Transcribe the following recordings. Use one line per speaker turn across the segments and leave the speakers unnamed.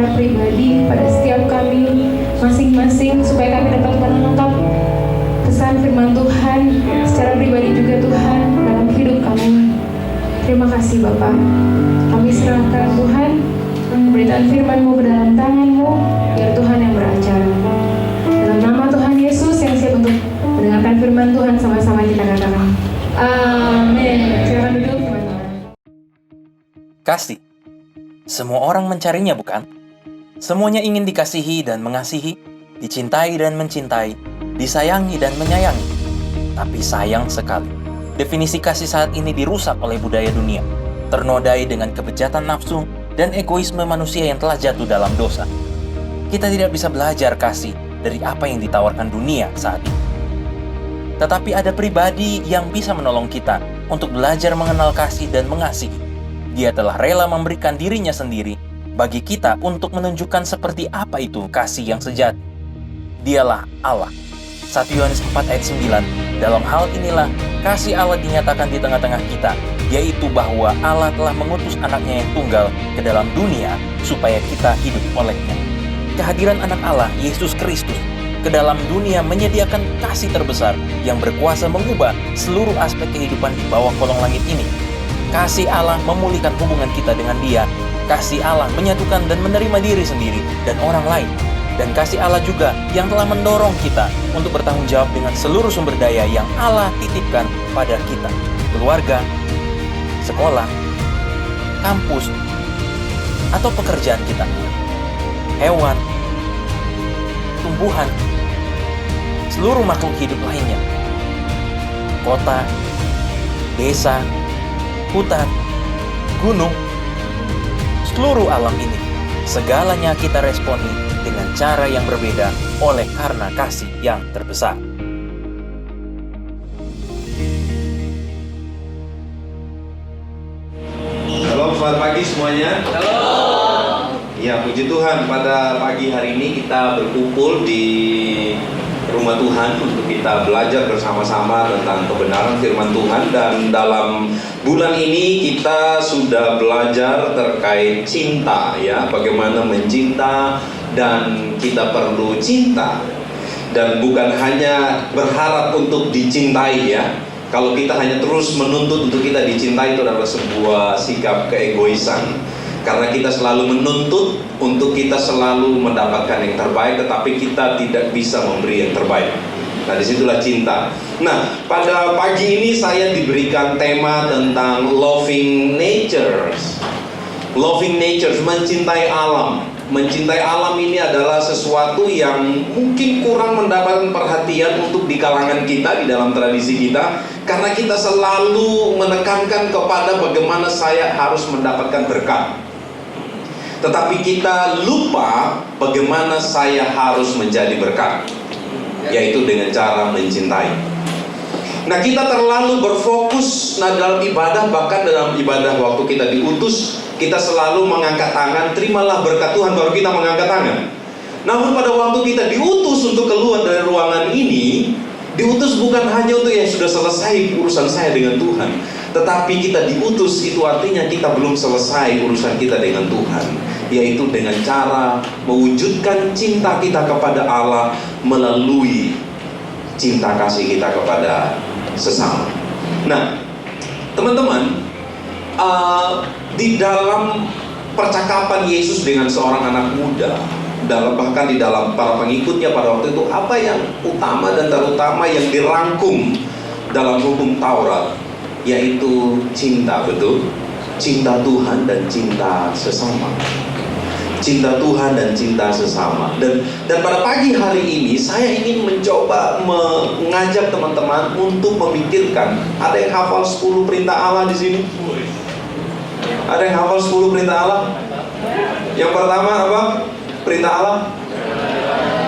secara pribadi pada setiap kami masing-masing, supaya kami dapat menangkap pesan firman Tuhan secara pribadi juga Tuhan dalam hidup kami. Terima kasih Bapak. Kami serahkan Tuhan pemberitaan firman-Mu ke dalam tangan-Mu, biar Tuhan yang beracara. Dalam nama Tuhan Yesus yang siap untuk mendengarkan firman Tuhan, sama-sama kita katakan amin. Silakan duduk teman-teman.
Kasih. Semua orang mencarinya, bukan? Semuanya ingin dikasihi dan mengasihi, dicintai dan mencintai, disayangi dan menyayangi. Tapi sayang sekali, definisi kasih saat ini dirusak oleh budaya dunia, ternodai dengan kebejatan nafsu dan egoisme manusia yang telah jatuh dalam dosa. Kita tidak bisa belajar kasih dari apa yang ditawarkan dunia saat ini. Tetapi ada pribadi yang bisa menolong kita untuk belajar mengenal kasih dan mengasihi. Dia telah rela memberikan dirinya sendiri bagi kita untuk menunjukkan seperti apa itu kasih yang sejati. Dialah Allah. 1 Yohanes 4 ayat 9, dalam hal inilah kasih Allah dinyatakan di tengah-tengah kita, yaitu bahwa Allah telah mengutus anaknya yang tunggal ke dalam dunia supaya kita hidup olehnya. Kehadiran anak Allah, Yesus Kristus, ke dalam dunia menyediakan kasih terbesar yang berkuasa mengubah seluruh aspek kehidupan di bawah kolong langit ini. Kasih Allah memulihkan hubungan kita dengan Dia. Kasih Allah menyatukan dan menerima diri sendiri dan orang lain. Dan kasih Allah juga yang telah mendorong kita untuk bertanggung jawab dengan seluruh sumber daya yang Allah titipkan pada kita. Keluarga, sekolah, kampus, atau pekerjaan kita. Hewan, tumbuhan, seluruh makhluk hidup lainnya. Kota, desa, hutan, gunung, seluruh alam ini, segalanya kita responi dengan cara yang berbeda oleh karena kasih yang terbesar.
Halo, selamat pagi semuanya.
Halo.
Ya, puji Tuhan, pada pagi hari ini kita berkumpul di rumah Tuhan untuk kita belajar bersama-sama tentang kebenaran firman Tuhan. Dan dalam bulan ini kita sudah belajar terkait cinta, ya, bagaimana mencinta, dan kita perlu cinta, dan bukan hanya berharap untuk dicintai, ya. Kalau kita hanya terus menuntut untuk kita dicintai, itu adalah sebuah sikap keegoisan. Karena kita selalu menuntut untuk kita selalu mendapatkan yang terbaik, tetapi kita tidak bisa memberi yang terbaik. Nah, disitulah cinta. Nah, pada pagi ini saya diberikan tema tentang loving natures. Loving natures, mencintai alam. Mencintai alam ini adalah sesuatu yang mungkin kurang mendapatkan perhatian untuk di kalangan kita, di dalam tradisi kita. Karena kita selalu menekankan kepada bagaimana saya harus mendapatkan berkat. Tetapi kita lupa bagaimana saya harus menjadi berkat, yaitu dengan cara mencintai. Nah, kita terlalu berfokus dalam ibadah, bahkan dalam ibadah waktu kita diutus, kita selalu mengangkat tangan, terimalah berkat Tuhan, baru kita mengangkat tangan. Namun pada waktu kita diutus untuk keluar dari ruangan ini, diutus bukan hanya untuk yang sudah selesai urusan saya dengan Tuhan, tetapi kita diutus, itu artinya kita belum selesai urusan kita dengan Tuhan, yaitu dengan cara mewujudkan cinta kita kepada Allah melalui cinta kasih kita kepada sesama. Nah, teman-teman, di dalam percakapan Yesus dengan seorang anak muda, bahkan di dalam para pengikutnya pada waktu itu, apa yang utama dan terutama yang dirangkum dalam hukum Taurat, yaitu cinta, betul? Cinta Tuhan dan cinta sesama. Cinta Tuhan dan cinta sesama. Dan pada pagi hari ini saya ingin mencoba mengajak teman-teman untuk memikirkan. Ada yang hafal 10 perintah Allah di sini? Ada yang hafal 10 perintah Allah? Yang pertama apa? Perintah Allah,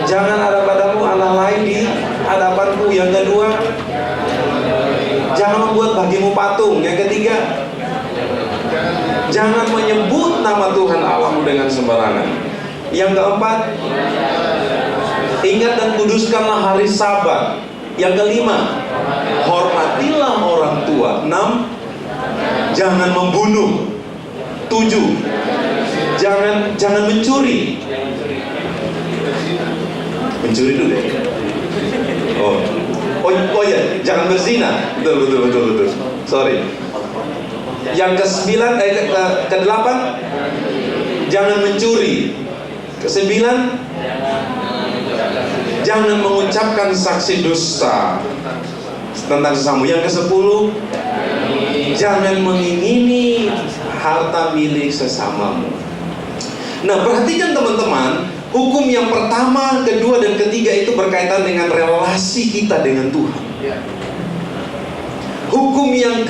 jangan ada padamu Allah lain di hadapanku. Yang kedua, jangan membuat bagimu patung. Yang ketiga, jangan menyebut nama Tuhan Allahmu dengan sembarangan. Yang keempat, ingat dan kuduskanlah hari Sabat. Yang kelima, hormatilah orang tua. 6, jangan membunuh. 7, Jangan mencuri. Mencuri itu deh. Oh ya, jangan berzina. Betul. Sorry. Yang ke-9, ke-8, jangan mencuri. Ke-9, jangan mengucapkan saksi dusta tentang sesama. Yang ke-10, jangan mengingini harta milik sesamamu. Nah, perhatikan teman-teman, hukum yang pertama, kedua, dan ketiga itu berkaitan dengan relasi kita dengan Tuhan. Hukum yang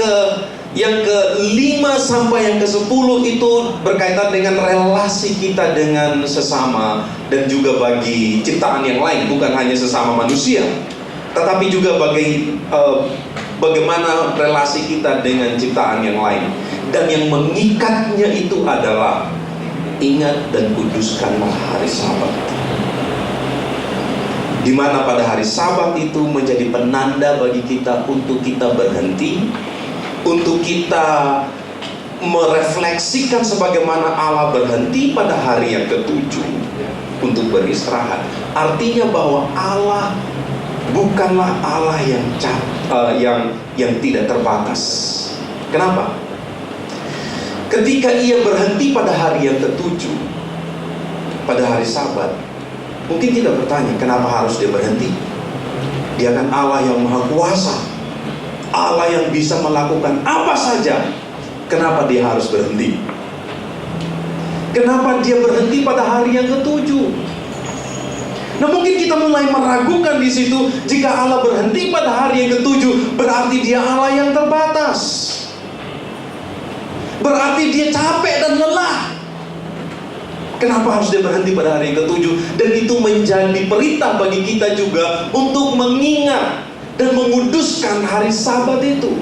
ke-5 sampai yang ke-10 itu berkaitan dengan relasi kita dengan sesama dan juga bagi ciptaan yang lain, bukan hanya sesama manusia, tetapi juga bagaimana relasi kita dengan ciptaan yang lain. Dan yang mengikatnya itu adalah ingat dan kuduskanlah hari Sabat, di mana pada hari Sabat itu menjadi penanda bagi kita untuk kita berhenti, untuk kita merefleksikan sebagaimana Allah berhenti pada hari yang ke-7 untuk beristirahat. Artinya bahwa Allah bukanlah Allah yang tidak terbatas. Kenapa? Ketika Ia berhenti pada hari yang ke-7, pada hari Sabat, mungkin kita bertanya, kenapa harus Dia berhenti? Dia kan Allah yang Maha Kuasa, Allah yang bisa melakukan apa saja. Kenapa Dia harus berhenti? Kenapa Dia berhenti pada hari yang ke-7? Nah, mungkin kita mulai meragukan di situ. Jika Allah berhenti pada hari yang ke-7, berarti Dia Allah yang terbatas. Berarti Dia capek dan lelah. Kenapa harus Dia berhenti pada hari yang ke-7? Dan itu menjadi perintah bagi kita juga untuk mengingat dan menguduskan hari Sabat itu.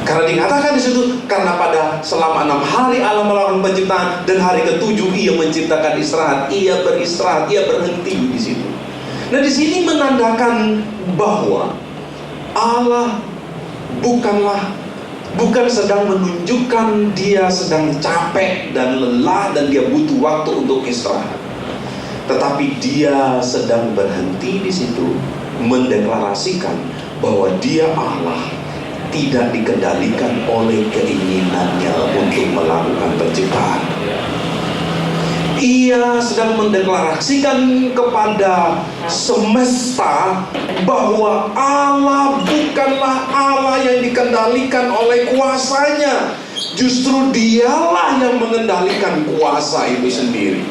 Karena dikatakan di situ, karena selama 6 hari Allah melakukan penciptaan, dan hari ke-7 Ia menciptakan istirahat. Ia beristirahat, Ia berhenti di situ. Nah, di sini menandakan bahwa Allah bukan sedang menunjukkan Dia sedang capek dan lelah dan Dia butuh waktu untuk istirahat, tetapi Dia sedang berhenti di situ, mendeklarasikan bahwa Dia Allah, tidak dikendalikan oleh keinginannya untuk melakukan penciptaan. Ia sedang mendeklarasikan kepada semesta bahwa Allah bukanlah Allah yang dikendalikan oleh kuasanya. Justru Dialah yang mengendalikan kuasa itu sendiri.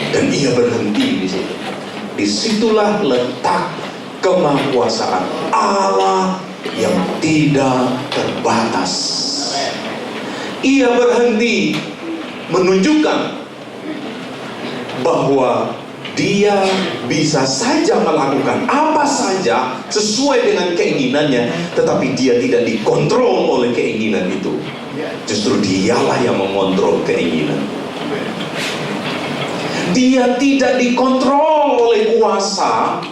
Dan Ia berhenti di situ. Disitulah letak kemahakuasaan Allah yang tidak terbatas. Ia berhenti menunjukkan bahwa Dia bisa saja melakukan apa saja sesuai dengan keinginannya, tetapi Dia tidak dikontrol oleh keinginan itu. Justru Dialah yang mengontrol keinginan. Dia tidak dikontrol oleh kuasa,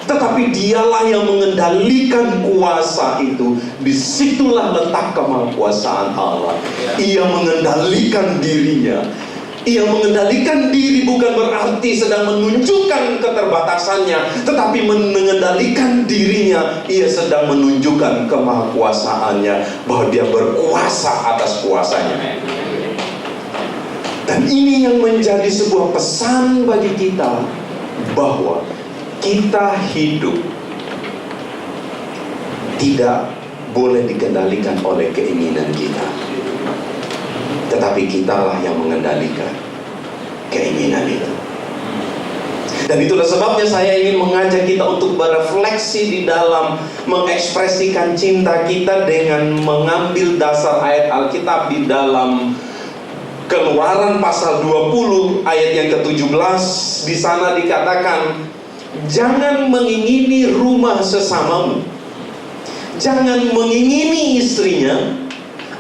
tetapi Dialah yang mengendalikan kuasa itu. Disitulah letak kemahakuasaan Allah. Ia mengendalikan dirinya. Ia mengendalikan diri bukan berarti sedang menunjukkan keterbatasannya, tetapi mengendalikan dirinya, Ia sedang menunjukkan kemahakuasaannya, bahwa Dia berkuasa atas kuasanya. Dan ini yang menjadi sebuah pesan bagi kita, bahwa kita hidup tidak boleh dikendalikan oleh keinginan kita, tetapi kitalah yang mengendalikan keinginan itu. Dan itulah sebabnya saya ingin mengajak kita untuk berefleksi di dalam mengekspresikan cinta kita dengan mengambil dasar ayat Alkitab di dalam Keluaran pasal 20 ayat yang ke-17. Di sana dikatakan, jangan mengingini rumah sesamamu, jangan mengingini istrinya,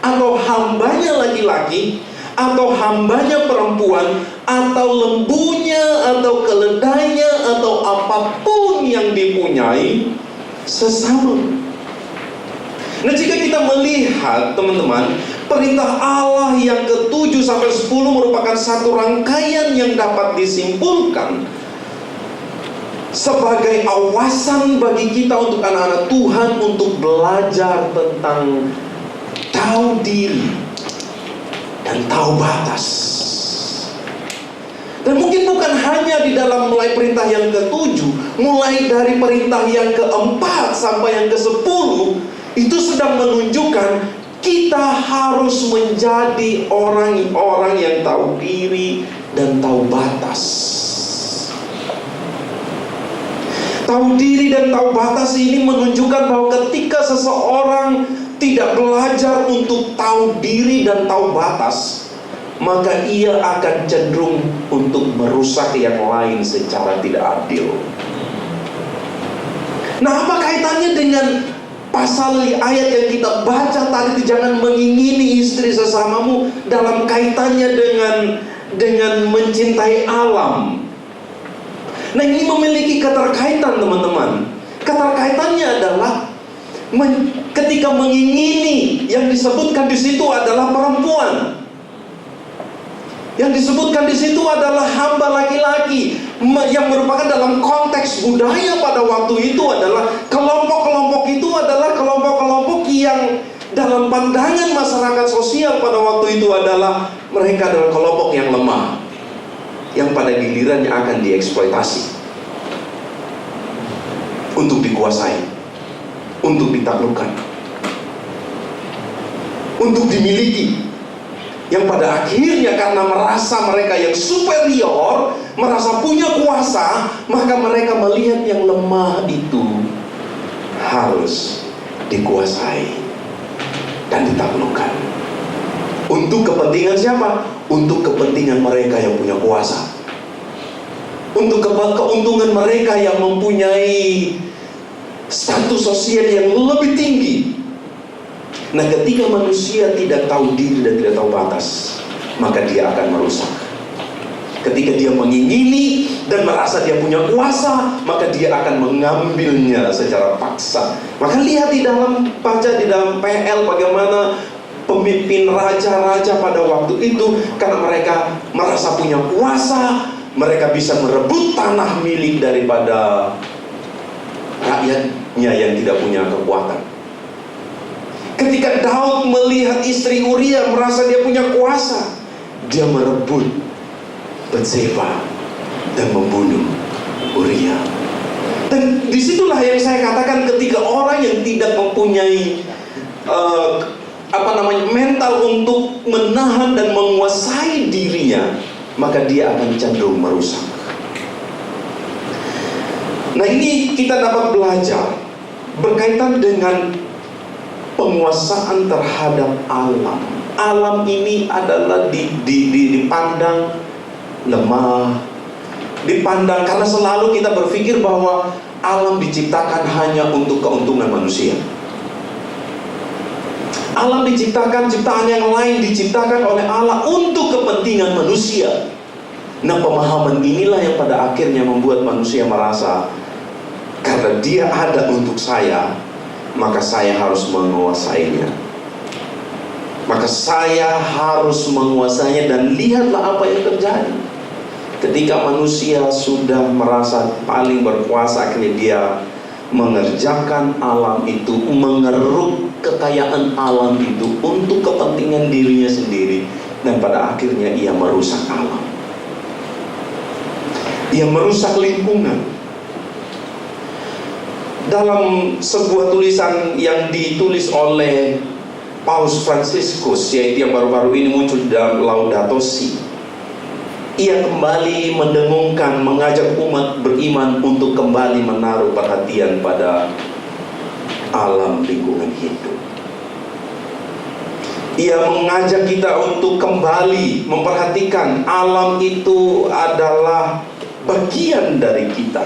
atau hambanya laki-laki, atau hambanya perempuan, atau lembunya, atau keledainya, atau apapun yang dipunyai sesama. Nah, jika kita melihat teman-teman, perintah Allah yang ke-7 sampai 10 merupakan satu rangkaian yang dapat disimpulkan sebagai awasan bagi kita untuk anak-anak Tuhan untuk belajar tentang tahu diri dan tahu batas. Dan mungkin bukan hanya di dalam mulai perintah yang ke-7, mulai dari perintah yang ke-4 sampai yang ke-10, itu sedang menunjukkan kita harus menjadi orang-orang yang tahu diri dan tahu batas. Tahu diri dan tahu batas ini menunjukkan bahwa ketika seseorang tidak belajar untuk tahu diri dan tahu batas, maka ia akan cenderung untuk merusak yang lain secara tidak adil. Nah, apa kaitannya dengan pasal ayat yang kita baca tadi, jangan mengingini istri sesamamu, dalam kaitannya dengan mencintai alam? Nah, ini memiliki keterkaitan, teman-teman. Keterkaitannya adalah ketika mengingini, yang disebutkan di situ adalah perempuan. Yang disebutkan di situ adalah hamba laki-laki, yang merupakan dalam konteks budaya pada waktu itu adalah kelompok-kelompok itu adalah kelompok-kelompok yang dalam pandangan masyarakat sosial pada waktu itu adalah mereka adalah kelompok yang lemah, yang pada gilirannya akan dieksploitasi untuk dikuasai, untuk ditaklukkan, untuk dimiliki. Yang pada akhirnya karena merasa mereka yang superior, merasa punya kuasa, maka mereka melihat yang lemah itu harus dikuasai dan ditaklukkan. Untuk kepentingan siapa? Untuk kepentingan mereka yang punya kuasa, untuk keuntungan mereka yang mempunyai status sosial yang lebih tinggi. Nah, ketika manusia tidak tahu diri dan tidak tahu batas, maka dia akan merusak. Ketika dia mengingini dan merasa dia punya kuasa, maka dia akan mengambilnya secara paksa. Maka lihat baca di dalam PL bagaimana pemimpin raja-raja pada waktu itu, karena mereka merasa punya kuasa, mereka bisa merebut tanah milik daripada rakyatnya yang tidak punya kekuatan. Ketika Daud melihat istri Uria, merasa dia punya kuasa, dia merebut Batseba dan membunuh Uria. Dan disitulah yang saya katakan, ketika orang yang tidak mempunyai mental untuk menahan dan menguasai dirinya, maka dia akan cenderung merusak. Nah, ini kita dapat belajar berkaitan dengan penguasaan terhadap alam. Alam ini adalah dipandang lemah, dipandang karena selalu kita berpikir bahwa alam diciptakan hanya untuk keuntungan manusia. Alam diciptakan, ciptaan yang lain diciptakan oleh Allah untuk kepentingan manusia. Nah, pemahaman inilah yang pada akhirnya membuat manusia merasa karena dia ada untuk saya, maka saya harus menguasainya. Maka saya harus menguasainya. Dan lihatlah apa yang terjadi. Ketika manusia sudah merasa paling berkuasa, akhirnya dia mengerjakan alam itu, mengeruk kekayaan alam itu untuk kepentingan dirinya sendiri. Dan pada akhirnya ia merusak alam. Ia merusak lingkungan. Dalam sebuah tulisan yang ditulis oleh Paus Fransiskus, yaitu yang baru-baru ini muncul di dalam Laudato Si', ia kembali mendengungkan, mengajak umat beriman untuk kembali menaruh perhatian pada alam lingkungan hidup. Ia mengajak kita untuk kembali memperhatikan alam itu adalah bagian dari kita.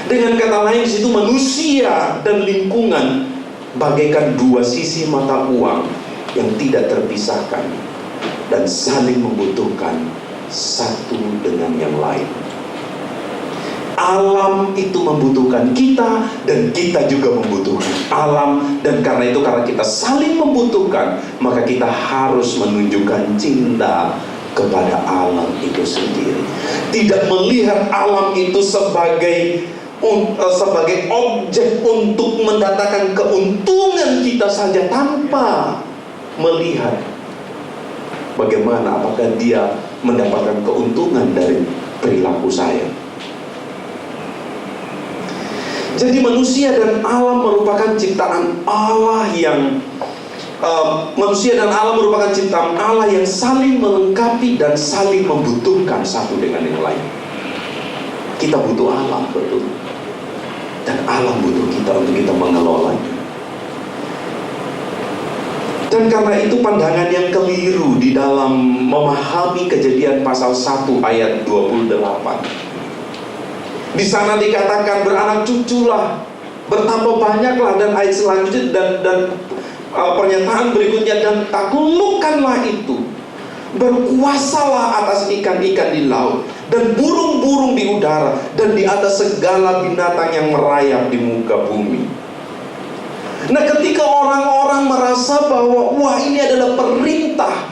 Dengan kata lain, di situ manusia dan lingkungan bagaikan dua sisi mata uang yang tidak terpisahkan dan saling membutuhkan satu dengan yang lain. alam itu membutuhkan kita, dan kita juga membutuhkan alam. Dan karena itu, karena kita saling membutuhkan, maka kita harus menunjukkan cinta kepada alam itu sendiri. Tidak melihat alam itu sebagai objek untuk mendatangkan keuntungan kita saja, tanpa melihat bagaimana, apakah dia mendapatkan keuntungan dari perilaku saya. Jadi manusia dan alam merupakan ciptaan Allah yang merupakan ciptaan Allah yang saling melengkapi dan saling membutuhkan satu dengan yang lain. Kita butuh alam, betul, dan alam butuh kita untuk kita mengelolanya. Dan karena itu pandangan yang keliru di dalam memahami Kejadian pasal 1 ayat 28. Di sana dikatakan beranak cuculah, bertambah banyaklah, dan ayat selanjutnya dan pernyataan berikutnya, dan taklukkanlah itu, berkuasalah atas ikan-ikan di laut dan burung-burung di udara dan di atas segala binatang yang merayap di muka bumi. Nah, ketika orang-orang merasa bahwa wah, ini adalah perintah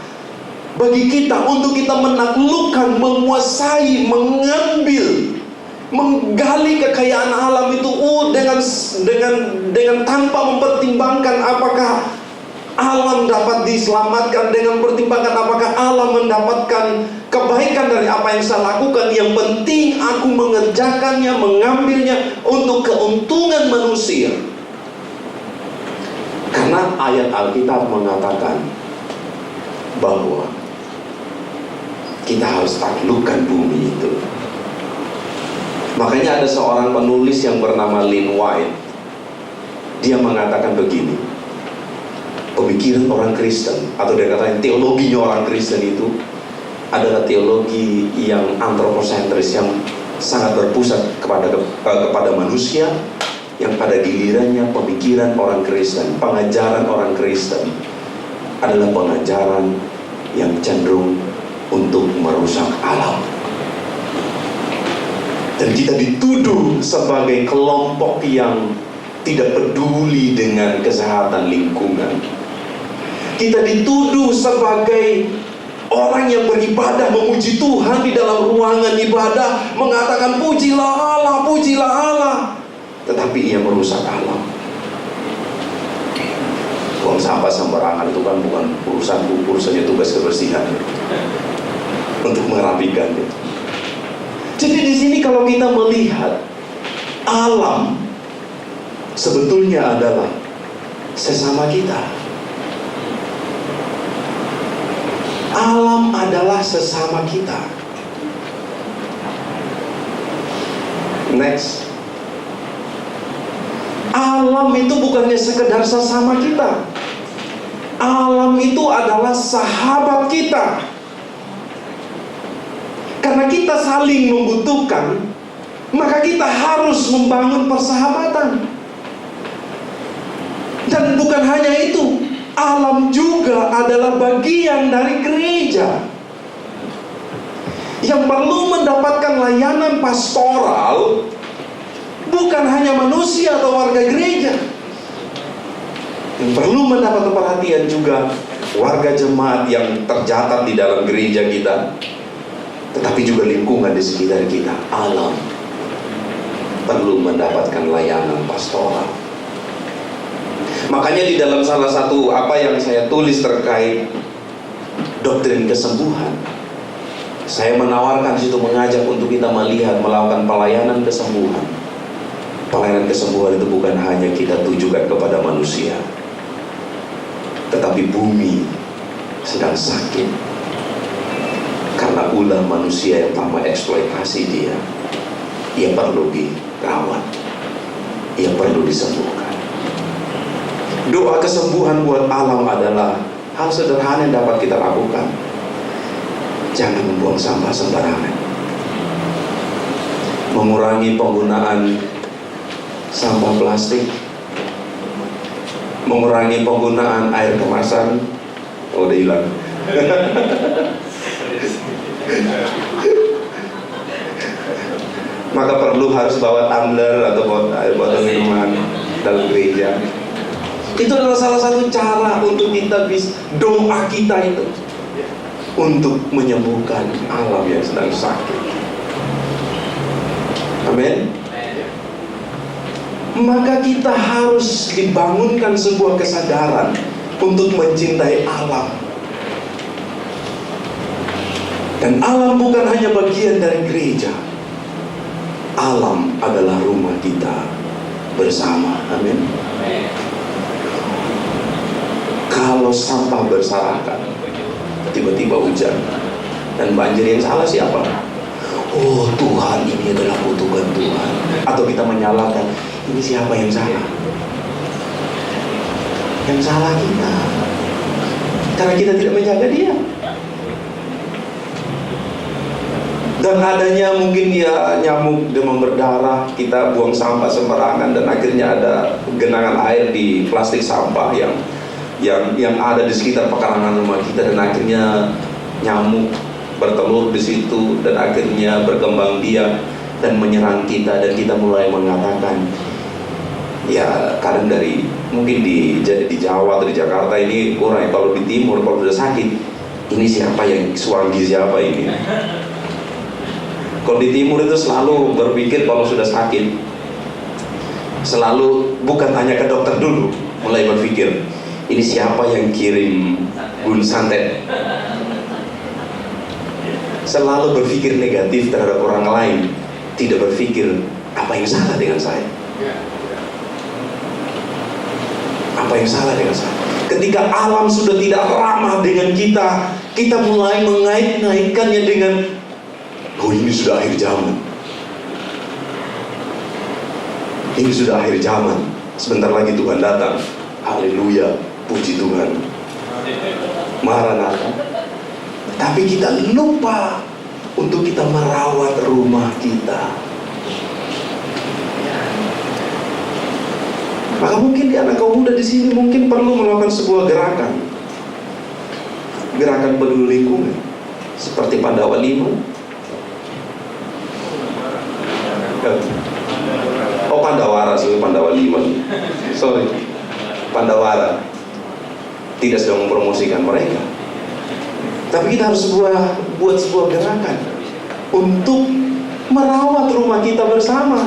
bagi kita untuk kita menaklukkan, menguasai, mengambil, menggali kekayaan alam itu dengan tanpa mempertimbangkan apakah alam dapat diselamatkan, dengan pertimbangkan apakah alam mendapatkan kebaikan dari apa yang saya lakukan. Yang penting aku mengerjakannya, mengambilnya untuk keuntungan manusia. Karena ayat Alkitab mengatakan bahwa kita harus taklukkan bumi itu. Makanya ada seorang penulis yang bernama Lynn White. Dia mengatakan begini, pemikiran orang Kristen, atau dia katakan teologinya orang Kristen itu adalah teologi yang antroposentris, yang sangat berpusat kepada manusia, yang pada gilirannya pemikiran orang Kristen, pengajaran orang Kristen adalah pengajaran yang cenderung untuk merusak alam. Dan kita dituduh sebagai kelompok yang tidak peduli dengan kesehatan lingkungan. Kita dituduh sebagai orang yang beribadah, memuji Tuhan di dalam ruangan ibadah, mengatakan pujilah Allah, pujilah Allah, tetapi ia merusak alam. Buang sampah sembarangan itu kan bukan urusanku, urusannya tugas kebersihan untuk merapikannya. Jadi di sini kalau kita melihat alam sebetulnya adalah sesama kita. Alam adalah sesama kita. Next. Alam itu bukannya sekedar sesama kita. Alam itu adalah sahabat kita. Karena kita saling membutuhkan, maka kita harus membangun persahabatan. Dan bukan hanya itu, alam juga adalah bagian dari gereja yang perlu mendapatkan layanan pastoral. Bukan hanya manusia atau warga gereja, yang perlu mendapat perhatian juga warga jemaat yang tercatat di dalam gereja kita, tetapi juga lingkungan di sekitar kita. Alam perlu mendapatkan layanan pastoral. Makanya di dalam salah satu apa yang saya tulis terkait doktrin kesembuhan, saya menawarkan di situ, mengajak untuk kita melihat, melakukan pelayanan kesembuhan. Pelayanan kesembuhan itu bukan hanya kita tujukan kepada manusia, tetapi bumi sedang sakit karena ulah manusia yang telah mengeksploitasi dia. Ia perlu dirawat, ia perlu disembuhkan. Doa kesembuhan buat alam adalah hal sederhana yang dapat kita lakukan. Jangan membuang sampah sembarangan, mengurangi penggunaan sampah plastik, mengurangi penggunaan air kemasan. Oh, udah hilang. maka perlu harus bawa tumbler atau botol minuman dalam gereja. Itu adalah salah satu cara untuk kita bisa, doa kita itu untuk menyembuhkan alam yang sedang sakit. Amin. Maka kita harus dibangunkan sebuah kesadaran untuk mencintai alam. Dan alam bukan hanya bagian dari gereja. Alam adalah rumah kita bersama. Amin. Kalau sampah berserakan, tiba-tiba hujan dan banjir, yang salah siapa? Oh Tuhan, ini adalah kutukan Tuhan. Atau kita menyalahkan, ini siapa yang salah? Yang salah kita, karena kita tidak menjaga dia. Dan adanya mungkin ya nyamuk, demam berdarah, kita buang sampah sembarangan dan akhirnya ada genangan air di plastik sampah yang ada di sekitar pekarangan rumah kita, dan akhirnya nyamuk bertelur di situ dan akhirnya berkembang biak dan menyerang kita, dan kita mulai mengatakan, ya kadang dari mungkin di Jawa atau di Jakarta ini kurang, kalau di timur kalau sudah sakit, ini siapa yang suami siapa ini? Kalau di timur itu selalu berpikir kalau sudah sakit, selalu bukan tanya ke dokter dulu, mulai berpikir, ini siapa yang kirim bun santet? Selalu berpikir negatif terhadap orang lain, tidak berpikir apa yang salah dengan saya. Apa yang salah dengan saya? Ketika alam sudah tidak ramah dengan kita, kita mulai mengait-ngaitkannya dengan, oh ini sudah akhir zaman. Ini sudah akhir zaman. Sebentar lagi Tuhan datang. Haleluya, puji Tuhan. Maranatha. Tapi kita lupa untuk kita merawat rumah kita. Maka mungkin di anak kaum muda di sini mungkin perlu melakukan sebuah gerakan peduli lingkungan, seperti Pandawa 5. Oh Pandawara, Pandawa 5. Sorry, Pandawara. Tidak sedang mempromosikan mereka, tapi kita harus buat sebuah gerakan untuk merawat rumah kita bersama,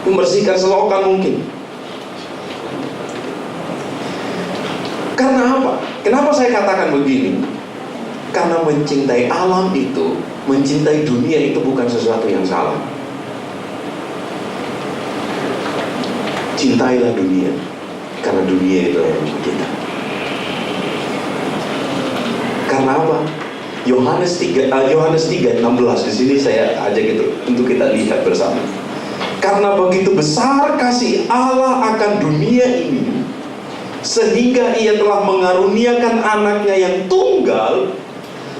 membersihkan selokan mungkin. Karena apa? Kenapa saya katakan begini? Karena mencintai alam itu, mencintai dunia itu bukan sesuatu yang salah. Cintailah dunia, karena dunia itu rumah kita. Karena apa? Yohanes 3:16 di sini saya ajak itu untuk kita lihat bersama. Karena begitu besar kasih Allah akan dunia ini, sehingga Ia telah mengaruniakan anaknya yang tunggal,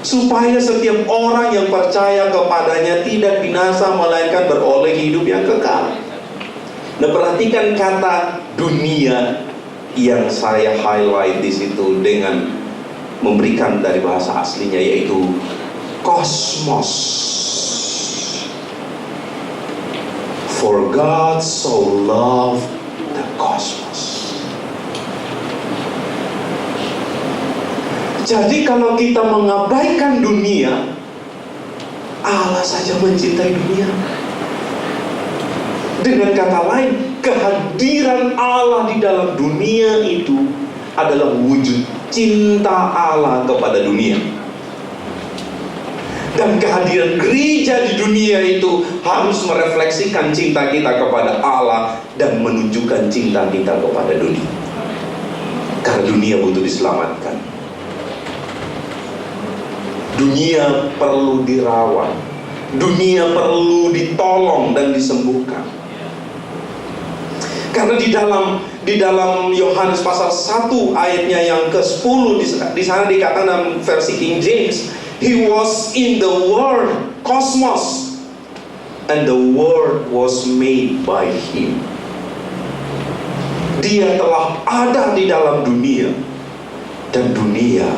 supaya setiap orang yang percaya kepadanya tidak binasa, melainkan beroleh hidup yang kekal. Nah, perhatikan kata dunia yang saya highlight di situ dengan memberikan dari bahasa aslinya, yaitu kosmos. For God so loved the cosmos. Jadi kalau kita mengabaikan dunia, Allah saja mencintai dunia. Dengan kata lain, kehadiran Allah di dalam dunia itu adalah wujud cinta Allah kepada dunia. Dan kehadiran gereja di dunia itu harus merefleksikan cinta kita kepada Allah dan menunjukkan cinta kita kepada dunia. Karena dunia butuh diselamatkan. Dunia perlu dirawat. Dunia perlu ditolong dan disembuhkan. Karena di dalam Yohanes pasal 1 ayatnya yang ke-10 di sana dikatakan dalam versi King James, He was in the world, cosmos, and the world was made by Him. Dia telah ada di dalam dunia, dan dunia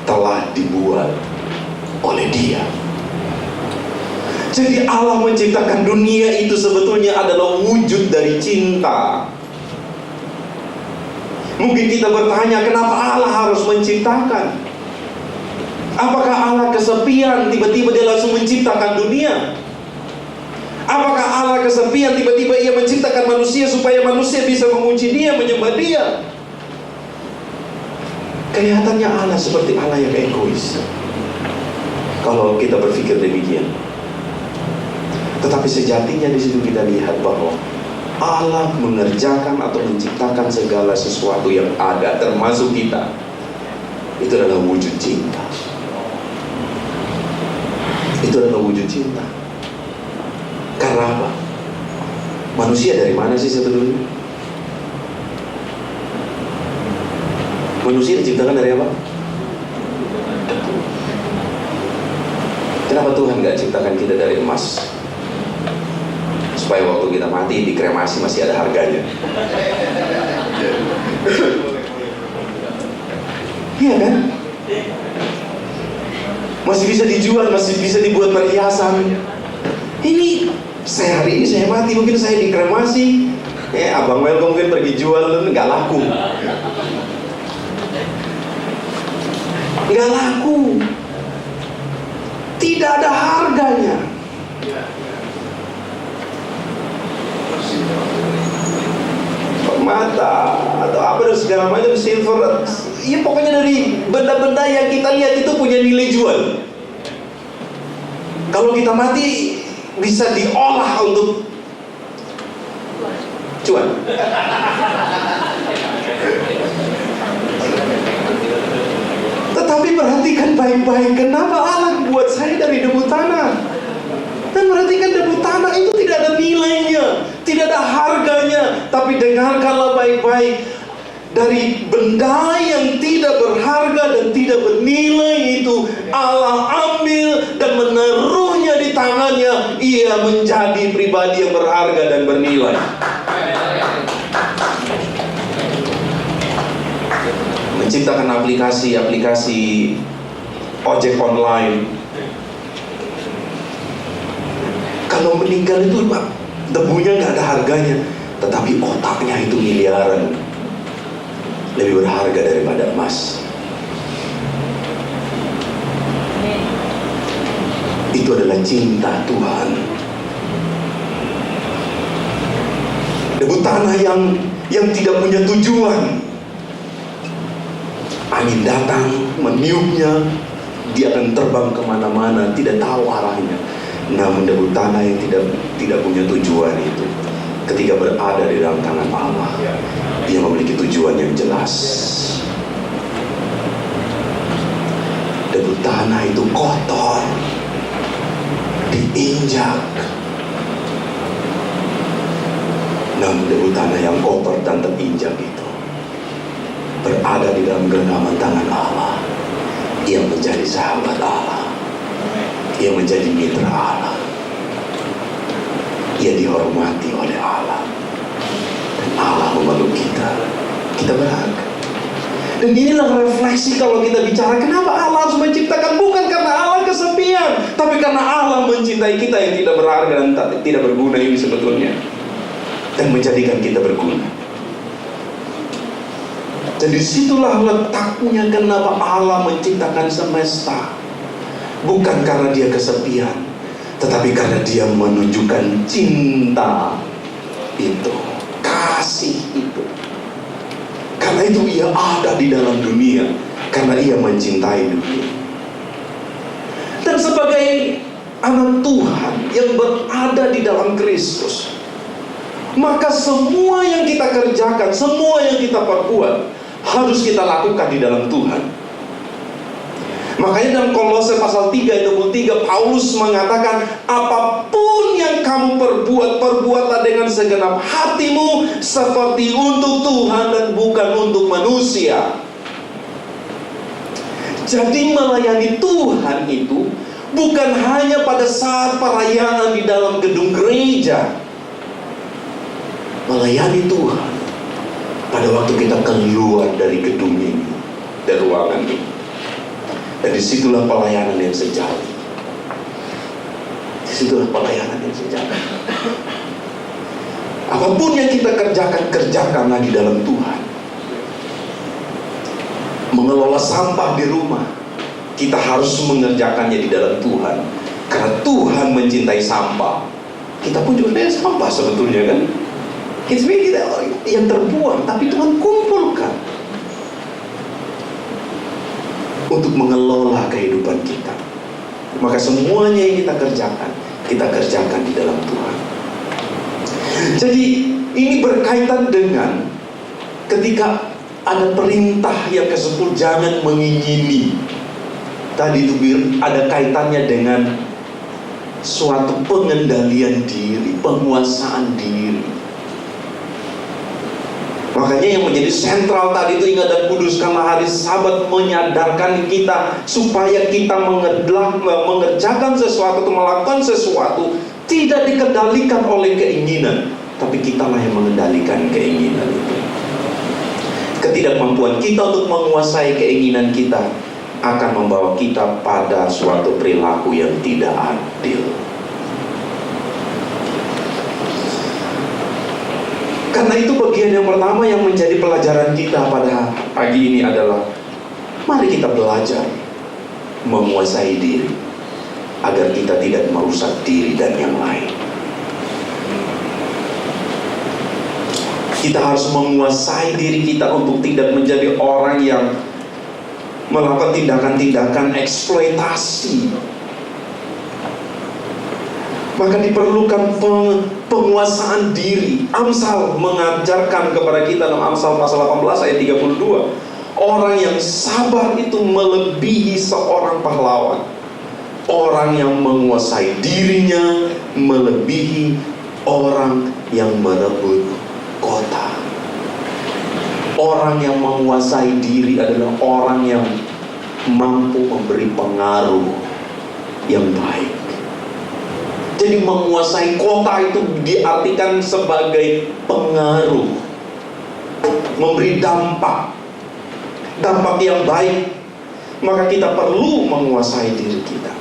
telah dibuat oleh Dia. Jadi Allah menciptakan dunia itu sebetulnya adalah wujud dari cinta. Mungkin kita bertanya, kenapa Allah harus menciptakan? Apakah Allah kesepian tiba-tiba dia langsung menciptakan dunia? Apakah Allah kesepian tiba-tiba ia menciptakan manusia supaya manusia bisa memuji dia, menyembah dia? Kelihatannya Allah seperti Allah yang egois kalau kita berpikir demikian. Tetapi sejatinya di situ kita lihat bahwa Allah mengerjakan atau menciptakan segala sesuatu yang ada, termasuk kita. Itu adalah wujud cinta. Itu adalah wujud cinta. Karena apa? Manusia dari mana sih sebetulnya? Manusia diciptakan dari apa? Kenapa Tuhan gak ciptakan kita dari emas? Supaya waktu kita mati dikremasi masih ada harganya. Iya kan? Masih bisa dijual, masih bisa dibuat perhiasan. Ini saya hari ini saya mati, mungkin saya dikremasi. Abang Welcome mungkin pergi jual, nggak laku. Nggak laku. Tidak ada harganya. Permata atau apa dan segala macam, silver, ya pokoknya dari benda-benda yang kita lihat itu punya nilai jual. Kalau kita mati bisa diolah untuk cuan. Tetapi perhatikan baik-baik, kenapa Allah buat saya dari debu tanah? Dan perhatikan, debu tanah itu tidak ada nilainya, tidak ada harganya. Tapi dengarkanlah baik-baik, dari benda yang tidak berharga dan tidak bernilai itu Allah ambil dan menaruhnya di tangannya. Ia menjadi pribadi yang berharga dan bernilai. Menciptakan aplikasi ojek online. Kalau meninggal itu debunya nggak ada harganya, tetapi otaknya itu miliaran, lebih berharga daripada emas. Itu adalah cinta Tuhan. Debu tanah yang tidak punya tujuan. Angin datang, meniupnya, dia akan terbang kemana-mana, tidak tahu arahnya. Namun debu tanah yang tidak punya tujuan itu, ketika berada di dalam tangan Allah, dia memiliki tujuan yang jelas. Debu tanah itu kotor, diinjak. Namun debu tanah yang kotor dan terinjak itu berada di dalam genggaman tangan Allah. Ia menjadi sahabat Allah, ia menjadi mitra Allah, ia dihormati oleh Allah, dan Allah memeluk kita. Kita berharga. Dan inilah refleksi kalau kita bicara kenapa Allah harus menciptakan. Bukan karena Allah kesepian, tapi karena Allah mencintai kita yang tidak berharga dan tidak berguna ini sebetulnya, dan menjadikan kita berguna. Dan disitulah letaknya kenapa Allah menciptakan semesta. Bukan karena dia kesepian, tetapi karena dia menunjukkan cinta itu, kasih itu. Karena itu ia ada di dalam dunia, karena ia mencintai dunia. Dan sebagai anak Tuhan yang berada di dalam Kristus, maka semua yang kita kerjakan, semua yang kita perbuat harus kita lakukan di dalam Tuhan. Makanya dalam Kolose pasal 3 ayat 23 Paulus mengatakan, apapun yang kamu perbuat, perbuatlah dengan segenap hatimu seperti untuk Tuhan dan bukan untuk manusia. Jadi melayani Tuhan itu bukan hanya pada saat perayaan di dalam gedung gereja. Melayani Tuhan pada waktu kita keluar dari gedung ini, dari ruangan ini. Dan disitulah pelayanan yang sejati. Disitulah pelayanan yang sejati. Apapun yang kita kerjakan, kerjakanlah di dalam Tuhan. Mengelola sampah di rumah, kita harus mengerjakannya di dalam Tuhan. Karena Tuhan mencintai sampah. Kita pun juga punya sampah sebetulnya kan. Kita yang terbuang, tapi Tuhan kumpulkan untuk mengelola kehidupan kita. Maka semuanya yang kita kerjakan di dalam Tuhan. Jadi ini berkaitan dengan ketika ada perintah yang ke-10, jangan mengingini. Tadi itu ada kaitannya dengan suatu pengendalian diri, penguasaan diri. Makanya yang menjadi sentral tadi itu, ingat dan kuduskanlah hari Sabat, menyadarkan kita supaya kita mengerjakan sesuatu atau melakukan sesuatu tidak dikendalikan oleh keinginan, tapi kitalah yang mengendalikan keinginan itu. Ketidakmampuan kita untuk menguasai keinginan kita akan membawa kita pada suatu perilaku yang tidak adil. Karena itu bagian yang pertama yang menjadi pelajaran kita pada pagi ini adalah, mari kita belajar menguasai diri agar kita tidak merusak diri dan yang lain. Kita harus menguasai diri kita untuk tidak menjadi orang yang melakukan tindakan-tindakan eksploitasi. Maka diperlukan penguasaan diri. Amsal mengajarkan kepada kita dalam Amsal pasal 18 ayat 32, orang yang sabar itu melebihi seorang pahlawan. Orang yang menguasai dirinya melebihi orang yang merebut kota. Orang yang menguasai diri adalah orang yang mampu memberi pengaruh yang baik. Jadi menguasai kota itu diartikan sebagai pengaruh, memberi dampak yang baik. Maka kita perlu menguasai diri kita.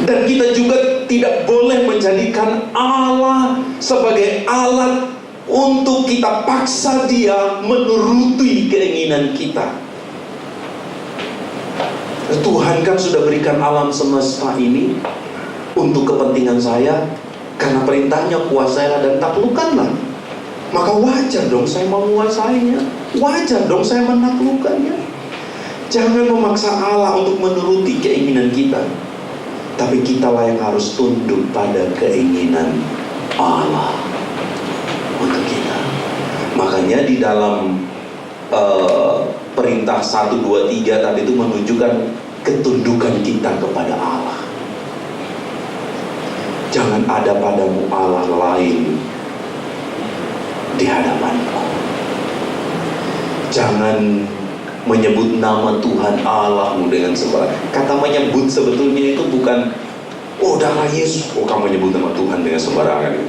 Dan kita juga tidak boleh menjadikan Allah sebagai alat untuk kita paksa dia menuruti keinginan kita. Tuhan kan sudah berikan alam semesta ini untuk kepentingan saya, karena perintahnya kuasailah dan taklukkanlah. Maka wajar dong saya menguasainya, wajar dong saya menaklukkannya. Jangan memaksa Allah untuk menuruti keinginan kita, tapi kitalah yang harus tunduk pada keinginan Allah untuk kita. Makanya di dalam perintah 1, 2, 3 tadi itu menunjukkan ketundukan kita kepada Allah. Jangan ada padamu Allah lain di hadapanku. Jangan menyebut nama Tuhan Allahmu dengan sembarangan. Kata menyebut sebetulnya itu bukan, oh darah Yesus, oh kamu menyebut nama Tuhan dengan sembarangan.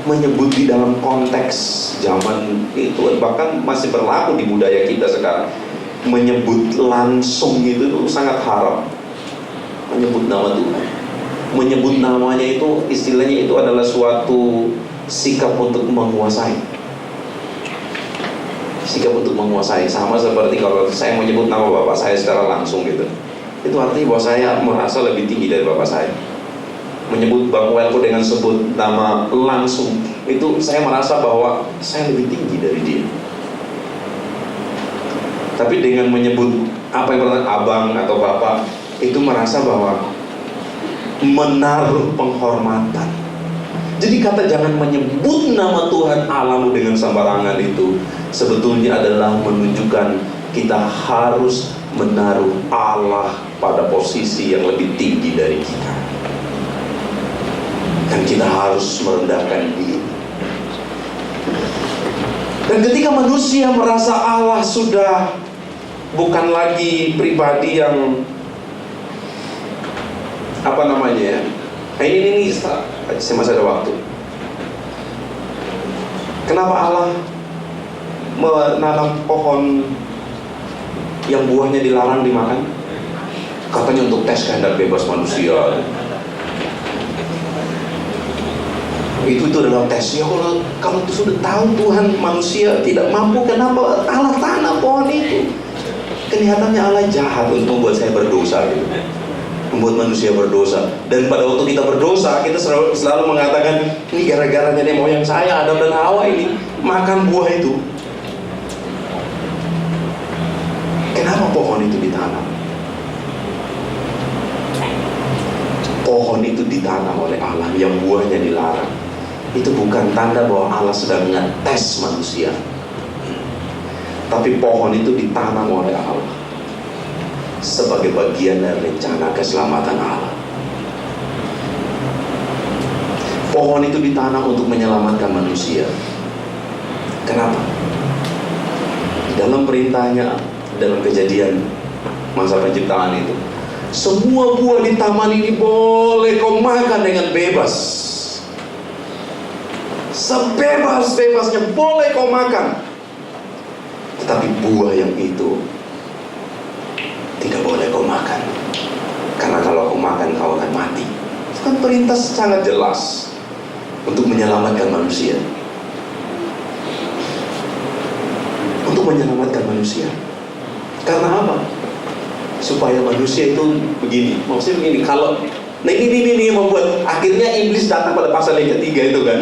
Menyebut di dalam konteks zaman itu, bahkan masih berlaku di budaya kita sekarang. Menyebut langsung itu sangat haram. Menyebut nama Tuhan, menyebut namanya itu, istilahnya itu adalah suatu sikap untuk menguasai. Sikap untuk menguasai. Sama seperti kalau saya menyebut nama bapak saya secara langsung gitu, itu artinya bahwa saya merasa lebih tinggi dari bapak saya. Menyebut Bang Welko dengan sebut nama langsung, itu saya merasa bahwa saya lebih tinggi dari dia. Tapi dengan menyebut apa yang berarti abang atau bapak, itu merasa bahwa menaruh penghormatan. Jadi kata jangan menyebut nama Tuhan Allahmu dengan sembarangan itu sebetulnya adalah menunjukkan kita harus menaruh Allah pada posisi yang lebih tinggi dari kita. Dan kita harus merendahkan diri. Dan ketika manusia merasa Allah sudah bukan lagi pribadi yang apa namanya ya, ini saya masih ada waktu. Kenapa Allah menanam pohon yang buahnya dilarang dimakan? Katanya untuk tes kehendak bebas manusia. Itu adalah tes. Ya kalau sudah tahu Tuhan manusia tidak mampu, kenapa Allah tanam pohon itu? Kelihatannya Allah jahat untuk membuat saya berdosa gitu. Membuat manusia berdosa. Dan pada waktu kita berdosa, kita selalu mengatakan, ini gara-gara nenek moyang saya, Adam dan Hawa ini makan buah itu. Kenapa pohon itu ditanam? Pohon itu ditanam oleh Allah yang buahnya dilarang. Itu bukan tanda bahwa Allah sedang ngetes manusia, tapi pohon itu ditanam oleh Allah sebagai bagian dari rencana keselamatan Allah. Pohon itu ditanam untuk menyelamatkan manusia. Kenapa? Dalam perintahnya, dalam Kejadian masa penciptaan itu, semua buah di taman ini boleh kau makan dengan bebas. Sebebas-bebasnya boleh kau makan. Tetapi buah yang itu tidak boleh kau makan, karena kalau kau makan kau akan mati. Itu kan perintah sangat jelas untuk menyelamatkan manusia. Untuk menyelamatkan manusia. Karena apa? Supaya manusia itu begini. Maksudnya begini, kalau ini membuat akhirnya iblis datang pada pasal yang ketiga itu kan.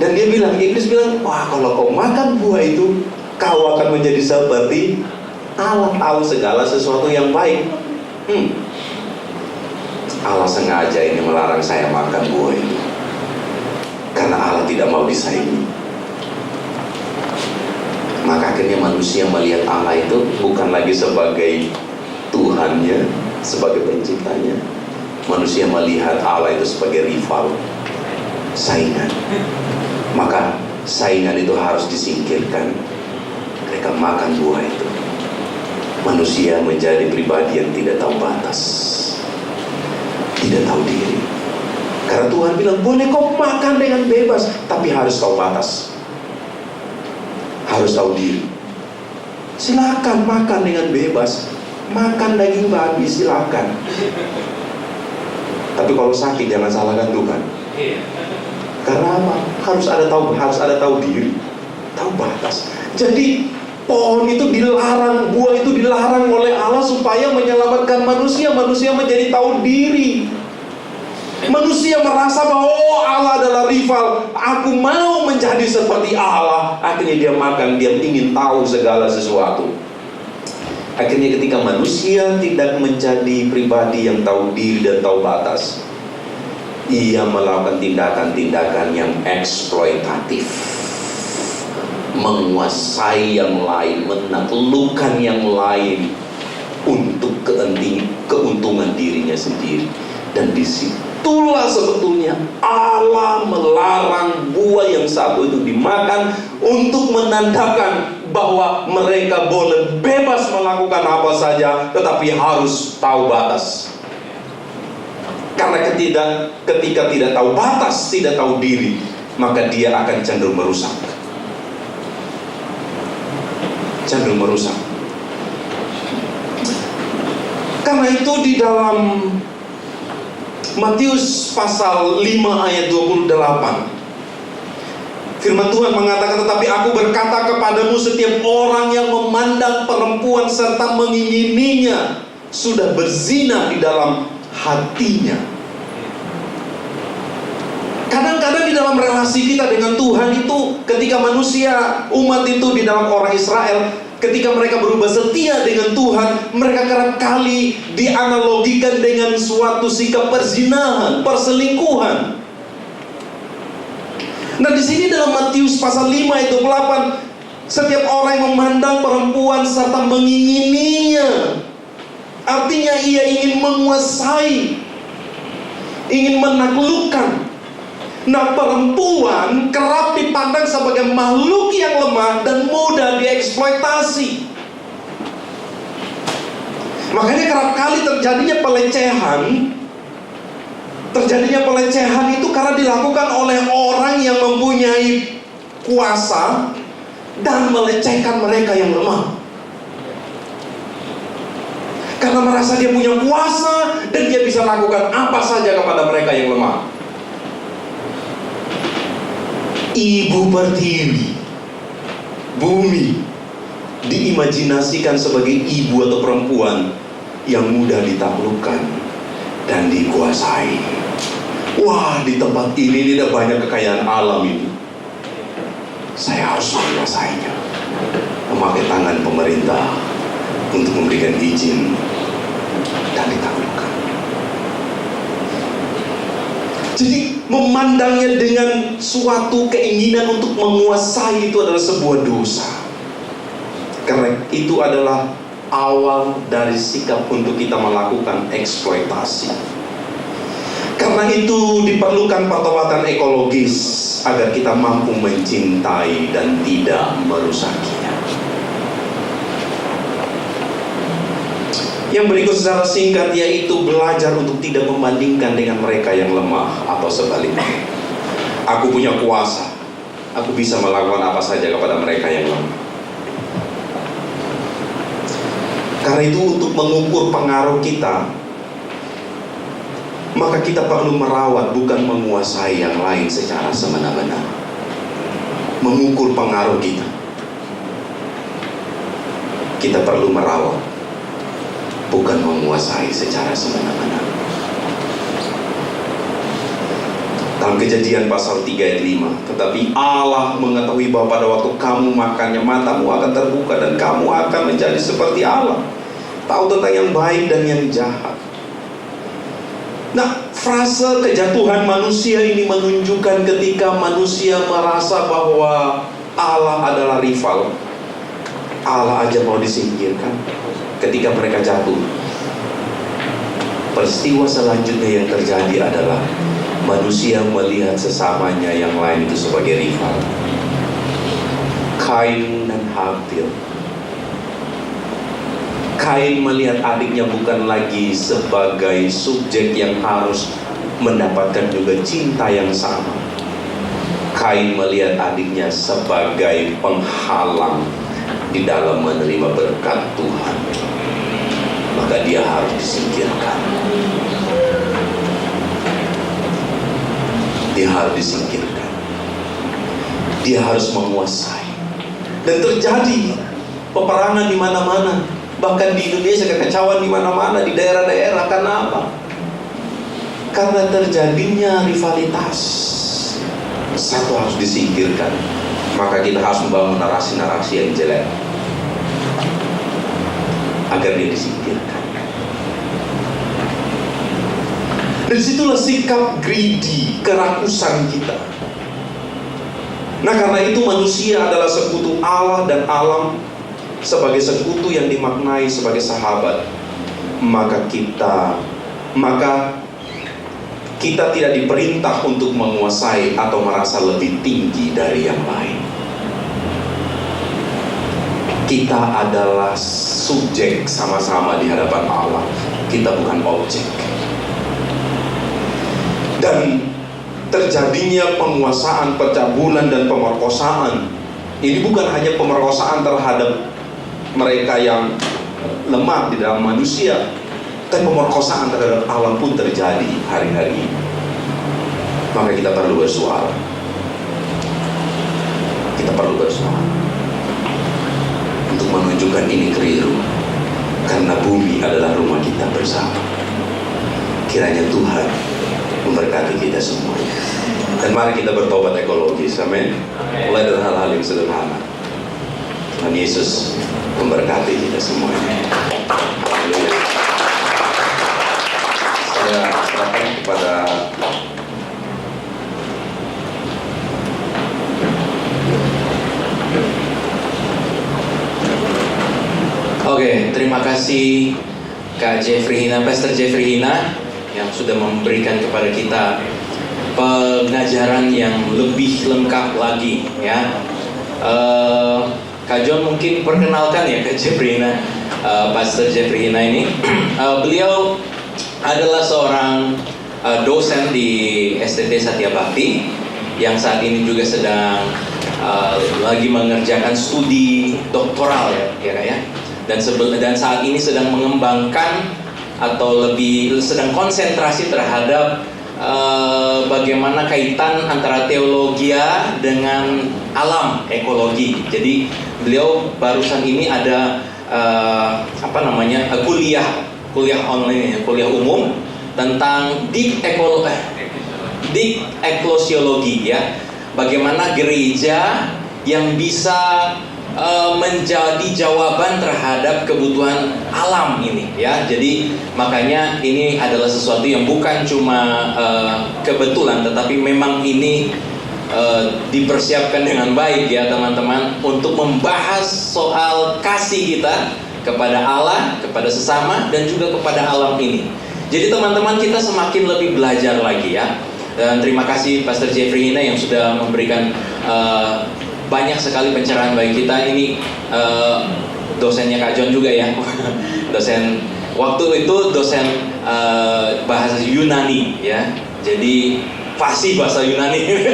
Dan iblis bilang, wah kalau kau makan buah itu, kau akan menjadi seperti Allah, tahu segala sesuatu yang baik. Allah sengaja ini melarang saya makan buah itu, karena Allah tidak mau disaingi. Maka akhirnya manusia melihat Allah itu bukan lagi sebagai Tuhannya, sebagai penciptanya. Manusia melihat Allah itu sebagai rival, saingan. Maka saingan itu harus disingkirkan. Mereka makan buah itu. Manusia menjadi pribadi yang tidak tahu batas, tidak tahu diri. Karena Tuhan bilang, boleh kau makan dengan bebas, tapi harus tahu batas, harus tahu diri. Silakan makan dengan bebas, makan daging babi silakan. Tapi kalau sakit jangan salahkan Tuhan. Karena apa? Harus ada tahu diri, tahu batas. Jadi pohon itu dilarang, buah itu dilarang oleh Allah supaya menyelamatkan manusia. Manusia menjadi tahu diri. Manusia merasa bahwa Allah adalah rival. Aku mau menjadi seperti Allah. Akhirnya dia makan, dia ingin tahu segala sesuatu. Akhirnya ketika manusia tidak menjadi pribadi yang tahu diri dan tahu batas, ia melakukan tindakan-tindakan yang eksploitatif, menguasai yang lain, menaklukkan yang lain untuk keuntungan dirinya sendiri. Dan disitulah sebetulnya Allah melarang buah yang satu itu dimakan, untuk menandakan bahwa mereka boleh bebas melakukan apa saja, tetapi harus tahu batas. Karena ketika tidak tahu batas, tidak tahu diri, maka dia akan cenderung merusak. Karena itu di dalam Matius pasal 5 ayat 28, firman Tuhan mengatakan, tetapi aku berkata kepadamu, setiap orang yang memandang perempuan serta mengingininya sudah berzina di dalam hatinya. Kadang-kadang di dalam relasi kita dengan Tuhan itu, ketika manusia, umat itu di dalam orang Israel, ketika mereka berubah setia dengan Tuhan, mereka kerap kali dianalogikan dengan suatu sikap perzinahan, perselingkuhan. Nah di sini dalam Matius pasal 5 ayat 28, setiap orang yang memandang perempuan serta mengingininya, artinya ia ingin menguasai, ingin menaklukkan. Nah perempuan kerap dipandang sebagai makhluk yang lemah dan mudah dieksploitasi. Makanya kerap kali terjadinya pelecehan itu karena dilakukan oleh orang yang mempunyai kuasa dan melecehkan mereka yang lemah. Karena merasa dia punya kuasa dan dia bisa lakukan apa saja kepada mereka yang lemah. Ibu pertiwi, bumi, diimajinasikan sebagai ibu atau perempuan yang mudah ditaklukkan dan dikuasai. Wah, di tempat ini ada banyak kekayaan alam ini. Saya harus menguasainya. Memakai tangan pemerintah untuk memberikan izin dan ditaklukkan. Jadi memandangnya dengan suatu keinginan untuk menguasai itu adalah sebuah dosa. Karena itu adalah awal dari sikap untuk kita melakukan eksploitasi. Karena itu diperlukan pertobatan ekologis agar kita mampu mencintai dan tidak merusakinya. Yang berikut secara singkat yaitu belajar untuk tidak membandingkan dengan mereka yang lemah atau sebaliknya. Aku punya kuasa, aku bisa melakukan apa saja kepada mereka yang lemah. Karena itu untuk mengukur pengaruh kita, maka kita perlu merawat, bukan menguasai yang lain secara semena-mena. Mengukur pengaruh kita, kita perlu merawat, bukan menguasai secara semena-mena. Dalam Kejadian pasal 3 ayat 5, tetapi Allah mengetahui bahwa pada waktu kamu makannya, matamu akan terbuka dan kamu akan menjadi seperti Allah, tahu tentang yang baik dan yang jahat. Nah, frase kejatuhan manusia ini menunjukkan ketika manusia merasa bahwa Allah adalah rival. Allah aja mau disingkirkan. Ketika mereka jatuh, peristiwa selanjutnya yang terjadi adalah manusia melihat sesamanya yang lain itu sebagai rival. Kain dan Habil. Kain melihat adiknya bukan lagi sebagai subjek yang harus mendapatkan juga cinta yang sama. Kain melihat adiknya sebagai penghalang di dalam menerima berkat Tuhan. Maka dia harus disingkirkan. Dia harus disingkirkan. Dia harus menguasai. Dan terjadi peperangan di mana-mana. Bahkan di Indonesia kekacauan di mana-mana, di daerah-daerah. Karena apa? Karena terjadinya rivalitas. Satu harus disingkirkan. Maka kita harus membangun narasi-narasi yang jelek agar dia disingkirkan. Dan disitulah sikap greedy, kerakusan kita. Nah, karena itu manusia adalah sekutu Allah dan alam, sebagai sekutu yang dimaknai sebagai sahabat. Maka kita tidak diperintah untuk menguasai atau merasa lebih tinggi dari yang lain. Kita adalah subjek sama-sama di hadapan Allah. Kita bukan objek. Dan terjadinya penguasaan, pencabulan dan pemerkosaan. Ini bukan hanya pemerkosaan terhadap mereka yang lemah di dalam manusia, tapi pemerkosaan terhadap alam pun terjadi hari-hari ini. Maka kita perlu bersuara. Kita perlu bersuara untuk menunjukkan ini keliru, karena bumi adalah rumah kita bersama. Kiranya Tuhan memberkati kita semuanya. Dan mari kita bertobat ekologis, amin. Mulai dari hal-hal yang sederhana. Tuhan Yesus memberkati kita semuanya. Haleluya. Saya serahkan kepada terima kasih Kak Jeffrey Hina, Pastor Jeffrey Hina, yang sudah memberikan kepada kita pengajaran yang lebih lengkap lagi, ya. Kak John mungkin perkenalkan ya Kak Jeffrey Hina, Pastor Jeffrey Hina ini. Beliau adalah seorang dosen di STT Satya Bhakti yang saat ini juga sedang lagi mengerjakan studi doktoral ya Kak ya.
dan saat ini sedang mengembangkan atau lebih sedang konsentrasi terhadap bagaimana kaitan antara teologia dengan alam ekologi. Jadi beliau barusan ini ada kuliah online, kuliah umum tentang eklesiologi ya. Bagaimana gereja yang bisa menjadi jawaban terhadap kebutuhan alam ini ya. Jadi makanya ini adalah sesuatu yang bukan cuma kebetulan, tetapi memang ini dipersiapkan dengan baik ya teman-teman, untuk membahas soal kasih kita kepada Allah, kepada sesama, dan juga kepada alam ini. Jadi teman-teman, kita semakin lebih belajar lagi ya. Dan terima kasih Pastor Jeffrey Hina yang sudah memberikan banyak sekali pencerahan bagi kita. Ini dosennya Kak John juga ya. Dosen waktu itu dosen bahasa Yunani ya. Jadi fasih bahasa Yunani.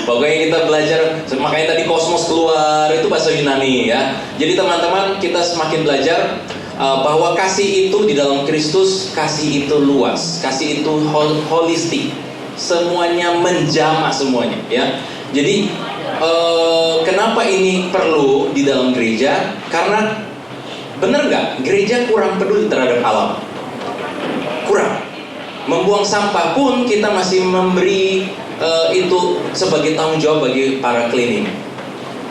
Pokoknya kita belajar, makanya tadi kosmos keluar itu bahasa Yunani ya. Jadi teman-teman, kita semakin belajar bahwa kasih itu di dalam Kristus, kasih itu luas, kasih itu holistik, semuanya menjamah semuanya ya. Jadi kenapa ini perlu di dalam gereja? Karena benar nggak, gereja kurang peduli terhadap alam, kurang. Membuang sampah pun kita masih memberi itu sebagai tanggung jawab bagi para cleaning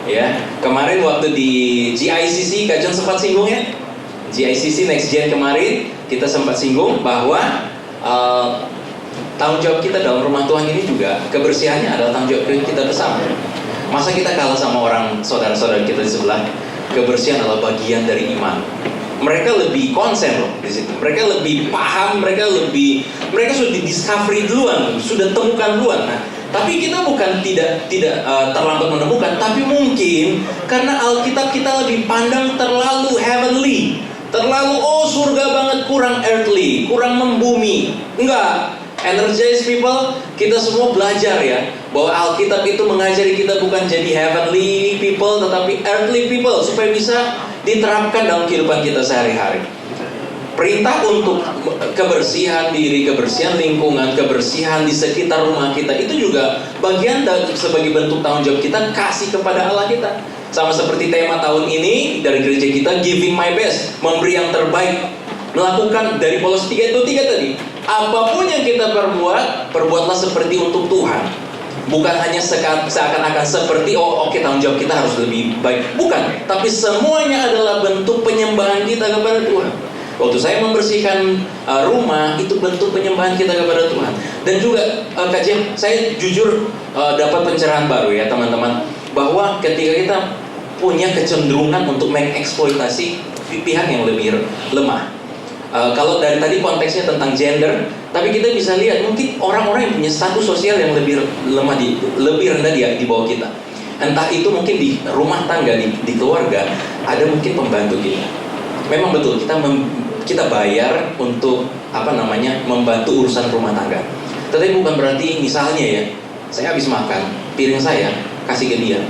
ya. Kemarin waktu di GICC, Kak John sempat singgung ya, GICC Next Gen kemarin kita sempat singgung bahwa tanggung jawab kita dalam rumah Tuhan ini juga, kebersihannya adalah tanggung jawab kita bersama. Masa kita kalah sama orang saudara-saudara kita di sebelah? Kebersihan adalah bagian dari iman. Mereka lebih konsen loh di situ. Mereka lebih paham, mereka sudah di-discovery duluan, sudah temukan duluan. Nah, tapi kita bukan tidak terlambat menemukan, tapi mungkin karena Alkitab kita lebih pandang terlalu heavenly, terlalu surga banget, kurang earthly, kurang membumi. Enggak. Energize people, kita semua belajar ya, bahwa Alkitab itu mengajari kita bukan jadi heavenly people, tetapi earthly people, supaya bisa diterapkan dalam kehidupan kita sehari-hari. Perintah untuk kebersihan diri, kebersihan lingkungan, kebersihan di sekitar rumah kita, itu juga bagian sebagai bentuk tanggung jawab kita kasih kepada Allah kita. Sama seperti tema tahun ini dari gereja kita, giving my best, memberi yang terbaik. Melakukan dari Kolose 3:3 tadi, apapun yang kita perbuat, perbuatlah seperti untuk Tuhan. Bukan hanya seakan-akan seperti oke, tanggung jawab kita harus lebih baik. Bukan, tapi semuanya adalah bentuk penyembahan kita kepada Tuhan. Waktu saya membersihkan rumah, itu bentuk penyembahan kita kepada Tuhan. Dan juga kajian, saya jujur dapat pencerahan baru ya teman-teman, bahwa ketika kita punya kecenderungan untuk mengeksploitasi pihak yang lebih lemah. Kalau dari tadi konteksnya tentang gender, tapi kita bisa lihat mungkin orang-orang yang punya status sosial yang lebih lemah, lebih rendah di bawah kita. Entah itu mungkin di rumah tangga, di keluarga, ada mungkin pembantu kita. Memang betul kita bayar untuk membantu urusan rumah tangga. Tetapi bukan berarti misalnya ya, saya habis makan, piring saya kasih ke dia.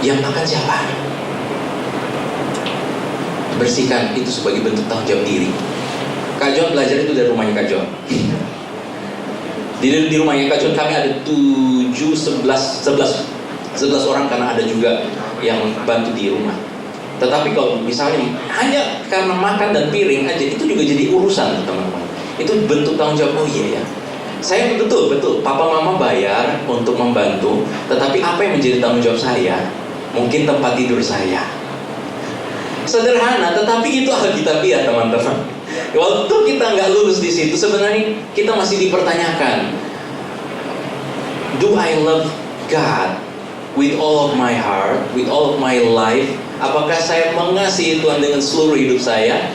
Yang makan siapa? Bersihkan itu sebagai bentuk tanggung jawab diri. Kak John belajar itu dari rumahnya Kak John. Di rumahnya Kak John kami ada 11 orang, karena ada juga yang bantu di rumah. Tetapi kalau misalnya hanya karena makan dan piring aja, itu juga jadi urusan teman-teman. Itu bentuk tanggung jawab. Oh iya ya, saya betul papa mama bayar untuk membantu, tetapi apa yang menjadi tanggung jawab saya? Mungkin tempat tidur saya. Sederhana, tetapi itu alkitabiah teman-teman. Waktu kita nggak lulus di situ, sebenarnya kita masih dipertanyakan, do I love God with all of my heart, with all of my life? Apakah saya mengasihi Tuhan dengan seluruh hidup saya?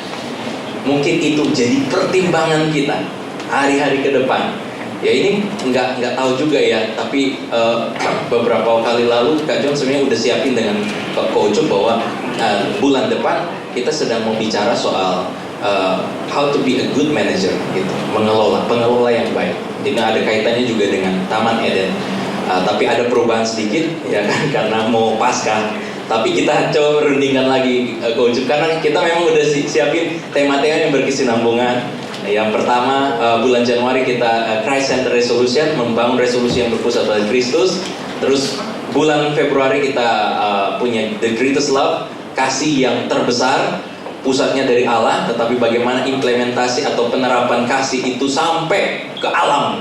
Mungkin itu jadi pertimbangan kita hari-hari ke depan. Ya ini nggak tahu juga ya, tapi beberapa kali lalu Kak John sebenarnya udah siapin dengan Pak Kojo bahwa bulan depan kita sedang mau bicara soal how to be a good manager gitu, pengelola yang baik. Jadi ada kaitannya juga dengan Taman Eden. Tapi ada perubahan sedikit ya kan karena mau Paskah. Tapi kita coba rundingkan lagi Ko Ucup, karena kita memang udah siapin tema-tema yang berkesinambungan. Yang pertama bulan Januari kita Christ Center Resolution, membangun resolusi yang berpusat pada Kristus. Terus bulan Februari kita punya The Greatest Love, kasih yang terbesar, pusatnya dari Allah, tetapi bagaimana implementasi atau penerapan kasih itu sampai ke alam.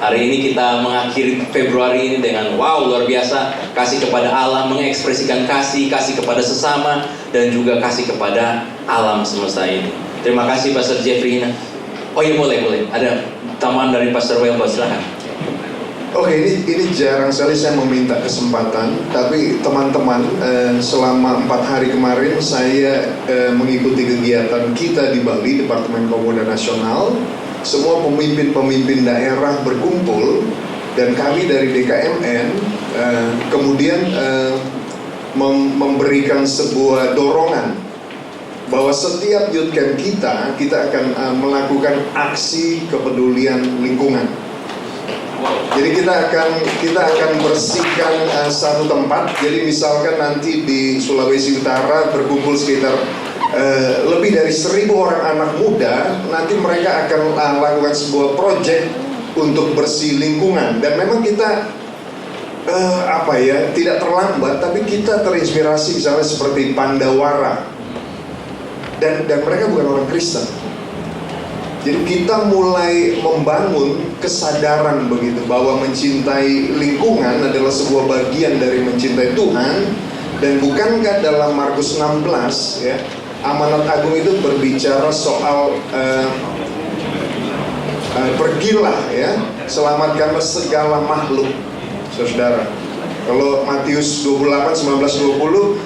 Hari ini kita mengakhiri Februari ini dengan wow, luar biasa, kasih kepada Allah, mengekspresikan kasih kepada sesama, dan juga kasih kepada alam semesta ini. Terima kasih Pastor Jeffrey. Oh iya, boleh. Ada tambahan dari Pastor Welbo, silahkan.
Oke, ini jarang sekali saya meminta kesempatan, tapi teman-teman, selama 4 hari kemarin saya mengikuti kegiatan kita di Bali, Departemen Pemuda Nasional. Semua pemimpin-pemimpin daerah berkumpul, dan kami dari DKMN kemudian memberikan sebuah dorongan bahwa setiap youth camp kita akan melakukan aksi kepedulian lingkungan. Jadi kita akan bersihkan satu tempat. Jadi misalkan nanti di Sulawesi Utara berkumpul sekitar lebih dari 1.000 orang anak muda, nanti mereka akan lakukan sebuah proyek untuk bersih lingkungan. Dan memang kita tidak terlambat, tapi kita terinspirasi misalnya seperti Pandawara, dan mereka bukan orang Kristen. Jadi kita mulai membangun kesadaran begitu bahwa mencintai lingkungan adalah sebuah bagian dari mencintai Tuhan. Dan bukankah dalam Markus 16 ya, amanat agung itu berbicara soal pergilah ya, selamatkanlah segala makhluk, saudara. Kalau Matius 28, 19, 20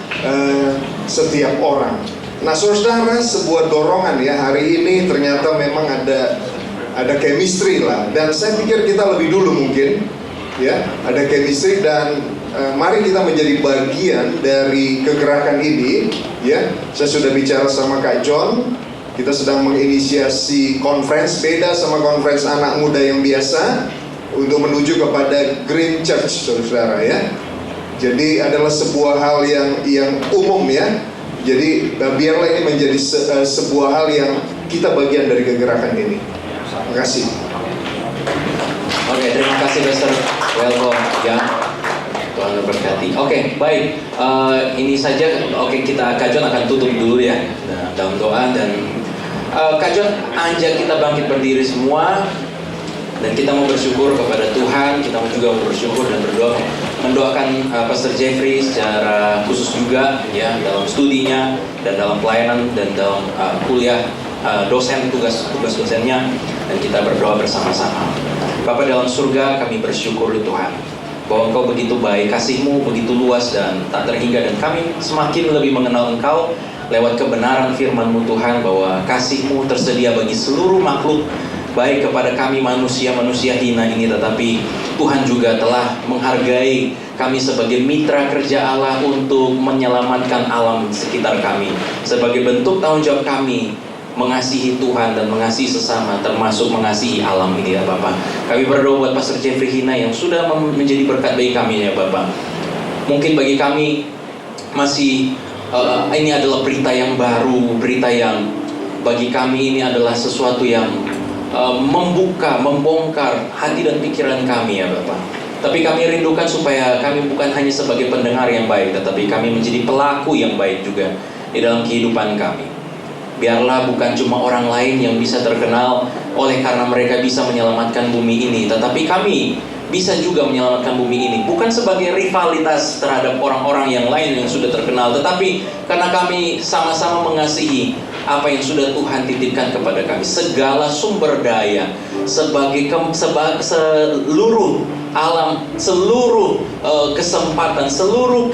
setiap orang. Nah saudara, sebuah dorongan ya, hari ini ternyata memang ada chemistry lah. Dan saya pikir kita lebih dulu mungkin ya, ada chemistry, dan mari kita menjadi bagian dari kegerakan ini ya. Saya sudah bicara sama Kak John, kita sedang menginisiasi conference, beda sama conference anak muda yang biasa, untuk menuju kepada Green Church, saudara ya. Jadi adalah sebuah hal yang umum ya. Jadi biarlah ini menjadi sebuah hal yang kita bagian dari kegerakan ini. Terima kasih.
Oke, terima kasih Pastor Welcome ya. Tuhan memberkati. Oke, baik. Ini saja. Oke, Kak John akan tutup dulu ya dalam doa, dan Kak John ajak kita bangkit berdiri semua, dan kita mau bersyukur kepada Tuhan. Kita mau juga bersyukur dan berdoa, mendoakan Pastor Jeffrey secara khusus juga ya, dalam studinya dan dalam pelayanan dan dalam kuliah dosen, tugas dosennya, dan kita berdoa bersama-sama. Bapa dalam surga, kami bersyukur Tuhan bahwa Engkau begitu baik, kasih-Mu begitu luas dan tak terhingga, dan kami semakin lebih mengenal Engkau lewat kebenaran firman-Mu Tuhan, bahwa kasih-Mu tersedia bagi seluruh makhluk, baik kepada kami manusia hina ini, tetapi Tuhan juga telah menghargai kami sebagai mitra kerja Allah untuk menyelamatkan alam sekitar kami, sebagai bentuk tanggung jawab kami mengasihi Tuhan dan mengasihi sesama, termasuk mengasihi alam ini ya Bapak. Kami berdoa buat Pastor Jeffrey Hina yang sudah menjadi berkat bagi kami ya Bapak. Mungkin bagi kami masih ini adalah berita yang baru, berita yang bagi kami ini adalah sesuatu yang membongkar hati dan pikiran kami ya Bapak. Tapi kami rindukan supaya kami bukan hanya sebagai pendengar yang baik, tetapi kami menjadi pelaku yang baik juga di dalam kehidupan kami. Biarlah bukan cuma orang lain yang bisa terkenal oleh karena mereka bisa menyelamatkan bumi ini, tetapi kami bisa juga menyelamatkan bumi ini, bukan sebagai rivalitas terhadap orang-orang yang lain yang sudah terkenal, tetapi karena kami sama-sama mengasihi apa yang sudah Tuhan titipkan kepada kami, segala sumber daya, seluruh alam, seluruh kesempatan, seluruh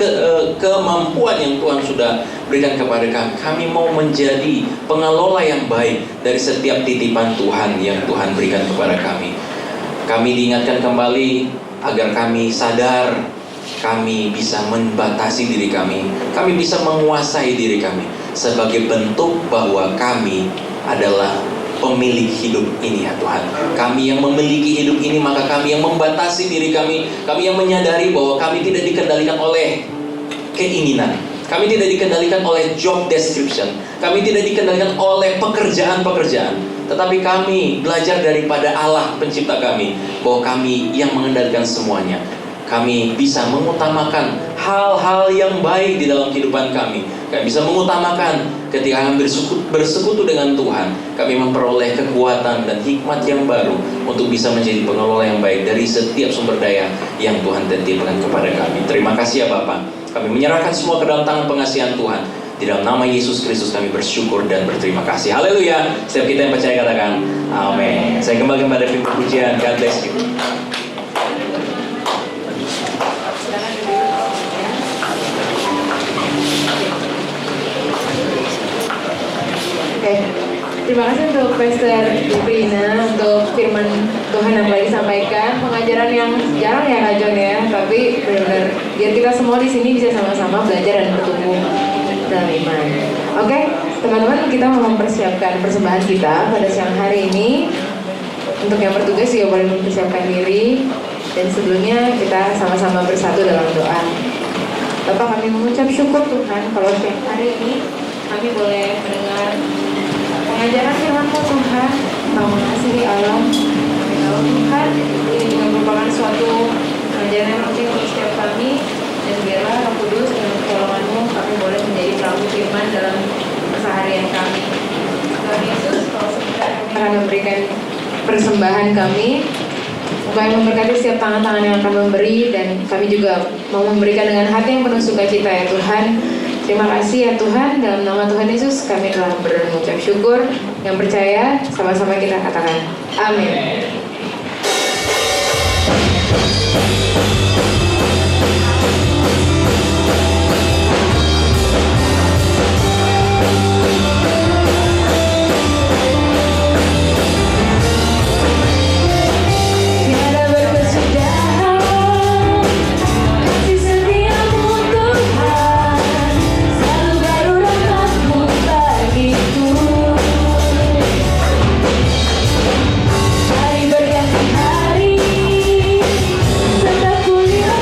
kemampuan yang Tuhan sudah berikan kepada kami. Kami mau menjadi pengelola yang baik dari setiap titipan Tuhan yang Tuhan berikan kepada kami. Kami diingatkan kembali agar kami sadar, kami bisa membatasi diri kami bisa menguasai diri kami, sebagai bentuk bahwa kami adalah pemilik hidup ini ya Tuhan. Kami yang memiliki hidup ini, maka kami yang membatasi diri kami. Kami yang menyadari bahwa kami tidak dikendalikan oleh keinginan. Kami tidak dikendalikan oleh job description. Kami tidak dikendalikan oleh pekerjaan-pekerjaan. Tetapi kami belajar daripada Allah pencipta kami, bahwa kami yang mengendalikan semuanya. Kami bisa mengutamakan hal-hal yang baik di dalam kehidupan kami. Kami bisa mengutamakan ketika kami bersekutu dengan Tuhan. Kami memperoleh kekuatan dan hikmat yang baru untuk bisa menjadi pengelola yang baik dari setiap sumber daya yang Tuhan titipkan kepada kami. Terima kasih ya Bapak. Kami menyerahkan semua ke dalam tangan pengasihan Tuhan. Di dalam nama Yesus Kristus kami bersyukur dan berterima kasih. Haleluya. Setiap kita yang percaya katakan amin. Saya kembali pada firman pujian. God bless you.
Oke, terima kasih untuk Pastor Rina untuk firman Tuhan yang telah disampaikan, pengajaran yang jarang ya Kak John ya, tapi benar-benar biar kita semua di sini bisa sama-sama belajar dan bertumbuh dalam iman. Oke, teman-teman, kita mau mempersiapkan persembahan kita pada siang hari ini. Untuk yang bertugas juga boleh mempersiapkan diri, dan sebelumnya kita sama-sama bersatu dalam doa. Bapak, kami mengucap syukur Tuhan kalau siang hari ini kami boleh mendengar pengajaran firman-Mu Tuhan tentang mengasihi alam. Kami tahu Tuhan, ini juga merupakan suatu pengajaran yang penting untuk setiap kami, dan biarlah Roh Kudus dengan pertolongan-Mu kami boleh menjadi pelaku firman dalam keseharian kami. Tuhan Yesus, kalau sebentar kami akan memberikan persembahan kami, Tuhan yang memberkati setiap tangan-tangan yang akan memberi, dan kami juga mau memberikan dengan hati yang penuh sukacita ya Tuhan. Terima kasih ya Tuhan, dalam nama Tuhan Yesus kami telah berucap syukur. Yang percaya, sama-sama kita katakan amin. Hari berganti hari, serta kuliah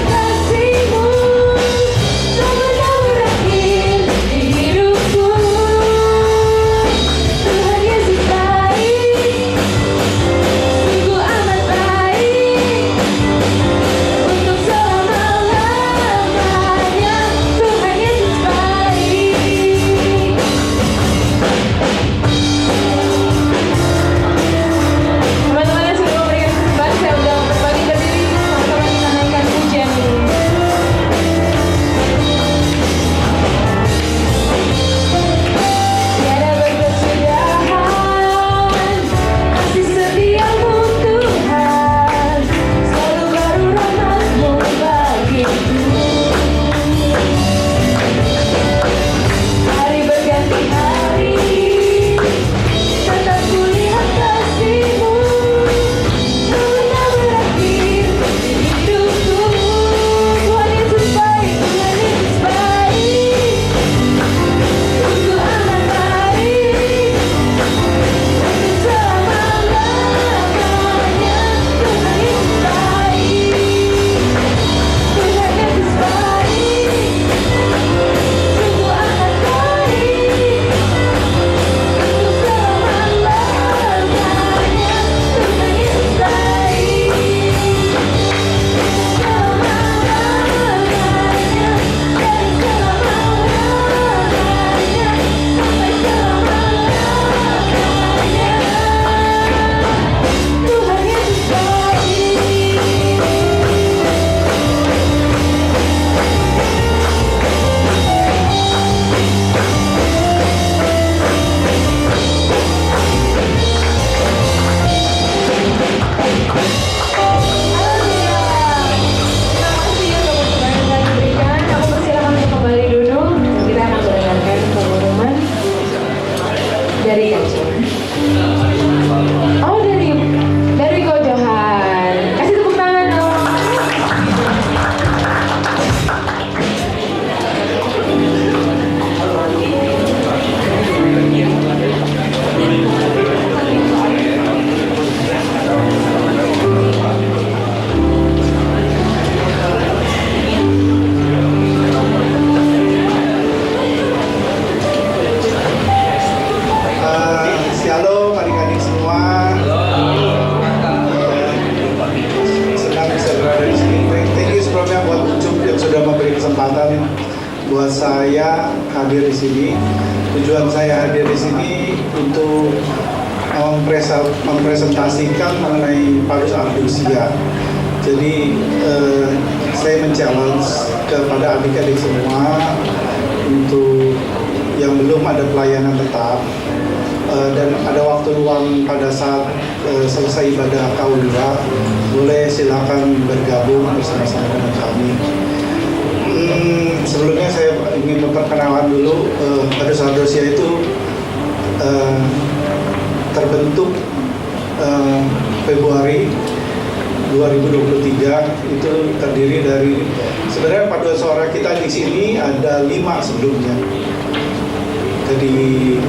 kesempatan buat saya hadir di sini. Tujuan saya hadir di sini untuk mempresentasikan mengenai Padus Ardousia. Jadi saya men-challenge kepada adik-adik semua untuk yang belum ada pelayanan tetap dan ada waktu luang pada saat selesai ibadah Kauliwa, boleh silakan bergabung bersama-sama dengan kami. Sebelumnya saya ingin memperkenalkan dulu, Padus Ardousia itu terbentuk Februari 2023. Itu terdiri dari, sebenarnya paduan suara kita di sini ada 5 sebelumnya. Jadi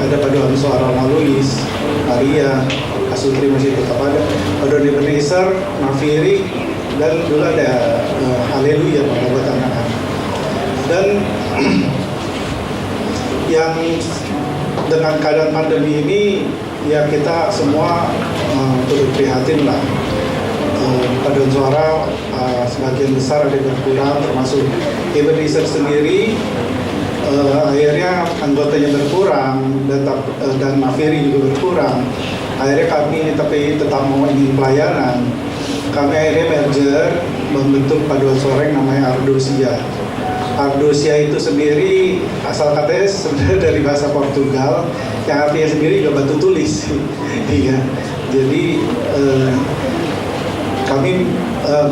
ada paduan suara Maluis, Maria, Asutri masih tetap ada, paduan Ebenezer, Nafiri, dan dulu ada Haleluya buat anak-anak. Dan yang dengan keadaan pandemi ini, ya kita semua turut prihatin lah. Paduan suara sebagian besar ada berkurang, termasuk Ebenezer sendiri akhirnya anggotanya berkurang dan Nafiri juga berkurang. Akhirnya kami tapi tetap mau ingin pelayanan. Kami akhirnya merger membentuk paduan suara yang namanya Ardousia. Ardousia itu sendiri asal katanya sebenarnya dari bahasa Portugal, yang artinya sendiri juga batu tulis. Iya. Jadi kami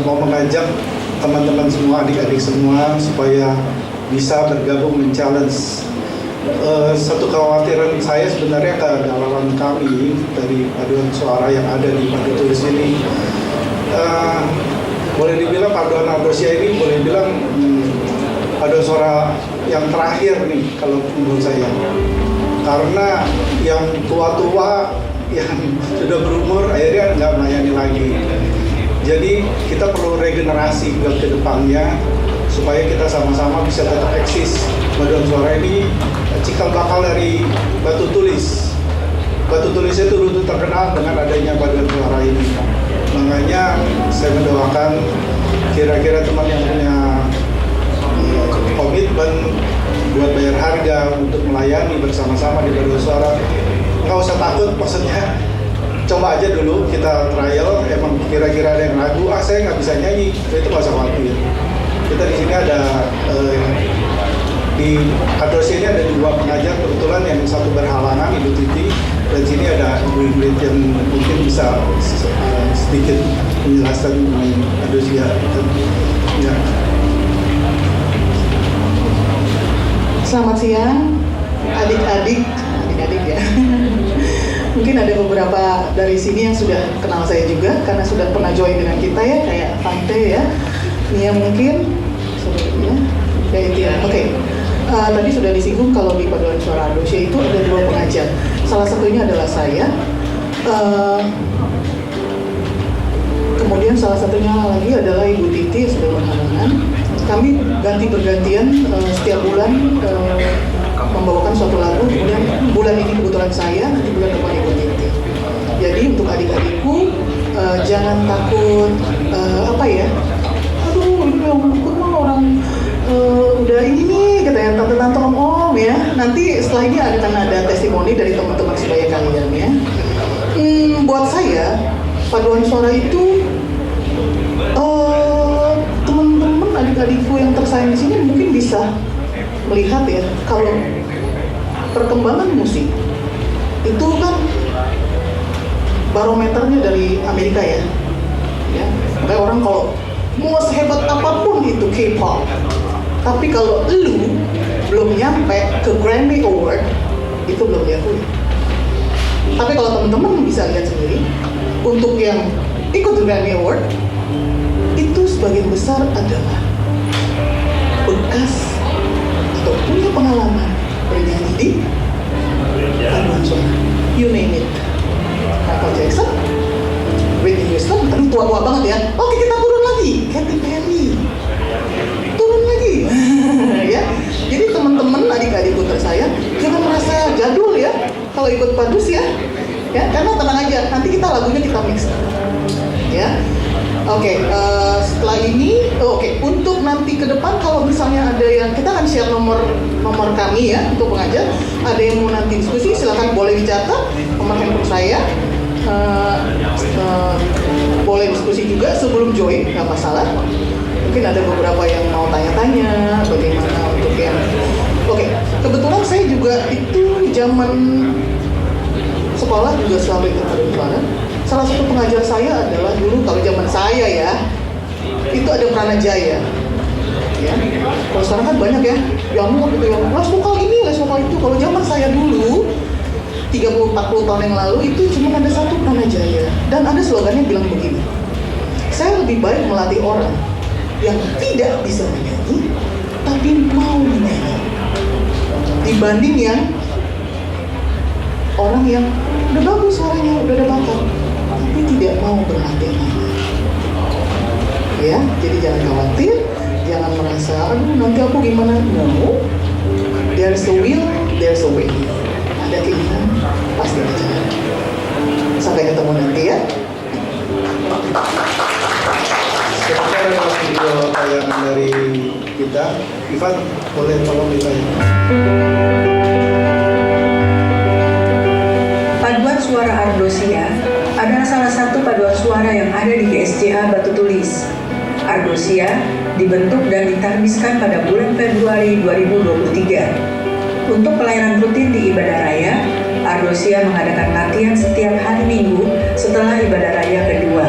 mau mengajak teman-teman semua, adik-adik semua supaya bisa bergabung men-challenge. Satu kekhawatiran saya sebenarnya kegalauan kami dari paduan suara yang ada di Batu Tulis ini, boleh dibilang paduan Ardousia ini boleh bilang paduan suara yang terakhir nih kalau menurut saya, karena yang tua-tua yang sudah berumur akhirnya nggak melayani lagi. Jadi kita perlu regenerasi ke depannya supaya kita sama-sama bisa tetap eksis. Paduan suara ini cikal bakal dari Batu Tulis. Batu Tulis itu dulu terkenal dengan adanya paduan suara ini. Makanya saya mendoakan kira-kira teman yang punya komitmen buat bayar harga untuk melayani bersama-sama di paduan suara, nggak usah takut, maksudnya coba aja dulu kita trial. Emang kira-kira ada yang ragu, saya nggak bisa nyanyi, itu nggak usah khawatir. Kita di sini ada di Ardousia ini ada 2 pengajar kebetulan, yang satu berhalangan, Ibu Titi, dan sini ada Ibu Ingrid yang mungkin bisa sedikit menjelaskan mengenai Ardousia. Ya.
Selamat siang, adik-adik ya. Mungkin ada beberapa dari sini yang sudah kenal saya juga karena sudah pernah join dengan kita ya, kayak Tante ya, Nia mungkin, ya itu ya. Oke. Tadi sudah disinggung kalau di paduan suara Ardousia itu ada 2 pengajar. Salah satunya adalah saya. Kemudian salah satunya lagi adalah Ibu Titi yang sudah berhalangan. Kami bergantian setiap bulan membawakan suatu lagu. Kemudian bulan ini kebetulan saya, nanti bulan depan Ibu Titi. Jadi untuk adik-adikku jangan takut aduh ini yang takut mah orang udah ini nih katanya tante-tante om ya. Nanti setelah ini akan ada testimoni dari teman-teman sebaya kalian ya. Buat saya paduan suara itu teman-teman adik-adikku yang tersayang di sini mungkin bisa melihat ya, kalau perkembangan musik itu kan barometernya dari Amerika ya. Makanya orang kalau mau sehebat apapun itu K-pop, tapi kalau lu belum nyampe ke Grammy Award, itu belum diakui. Tapi kalau teman-teman bisa lihat sendiri, untuk yang ikut Grammy Award, itu sebagian besar adalah bekas atau punya pengalaman bernyanyi di paduan suara. You name it. Michael Jackson, Whitney Houston, aduh tua-tua banget ya. Oke, kita turun lagi, Katy Perry, turun lagi. Ya, jadi teman-teman adik-adikku tersayang, jangan merasa jadul ya kalau ikut padus ya. Karena tenang aja, nanti kita lagunya kita mix. Ya, oke. setelah ini, oke, untuk nanti ke depan kalau misalnya ada yang, kita akan share nomor kami ya untuk pengajar. Ada yang mau nanti diskusi, silakan boleh dicatat nomor handphone saya. Boleh diskusi juga sebelum join, nggak masalah. Mungkin ada beberapa yang mau tanya-tanya bagaimana untuk yang oke, kebetulan saya juga itu zaman sekolah juga selalu ikut paduan suara. Salah satu pengajar saya adalah dulu kalau zaman saya ya, itu ada Pranajaya. Ya, kalau sekarang kan banyak ya, yang gitu yang les vokal ini, les vokal itu. Kalau zaman saya dulu 30-40 tahun yang lalu itu cuma ada satu Pranajaya, dan ada slogannya bilang begini, saya lebih baik melatih orang yang tidak bisa menyanyi tapi mau menyanyi dibanding yang orang yang udah bagus suaranya, udah ada bakat tapi tidak mau berlatih nyanyi. Ya, jadi jangan khawatir, jangan merasa aduh nanti aku gimana. No, there's a will, there's a way. Ada keinginan, pasti ada jalan. Sampai ketemu nanti ya.
Sekarang ada video tayangan dari kita. Ivan, boleh tolong ditanya.
Paduan suara Ardosia adalah salah satu paduan suara yang ada di GSCA Batu Tulis. Ardosia dibentuk dan ditarbiskan pada bulan Februari 2023. Untuk pelayanan rutin di Ibadah Raya, Ardosia mengadakan latihan setiap hari Minggu setelah Ibadah Raya kedua.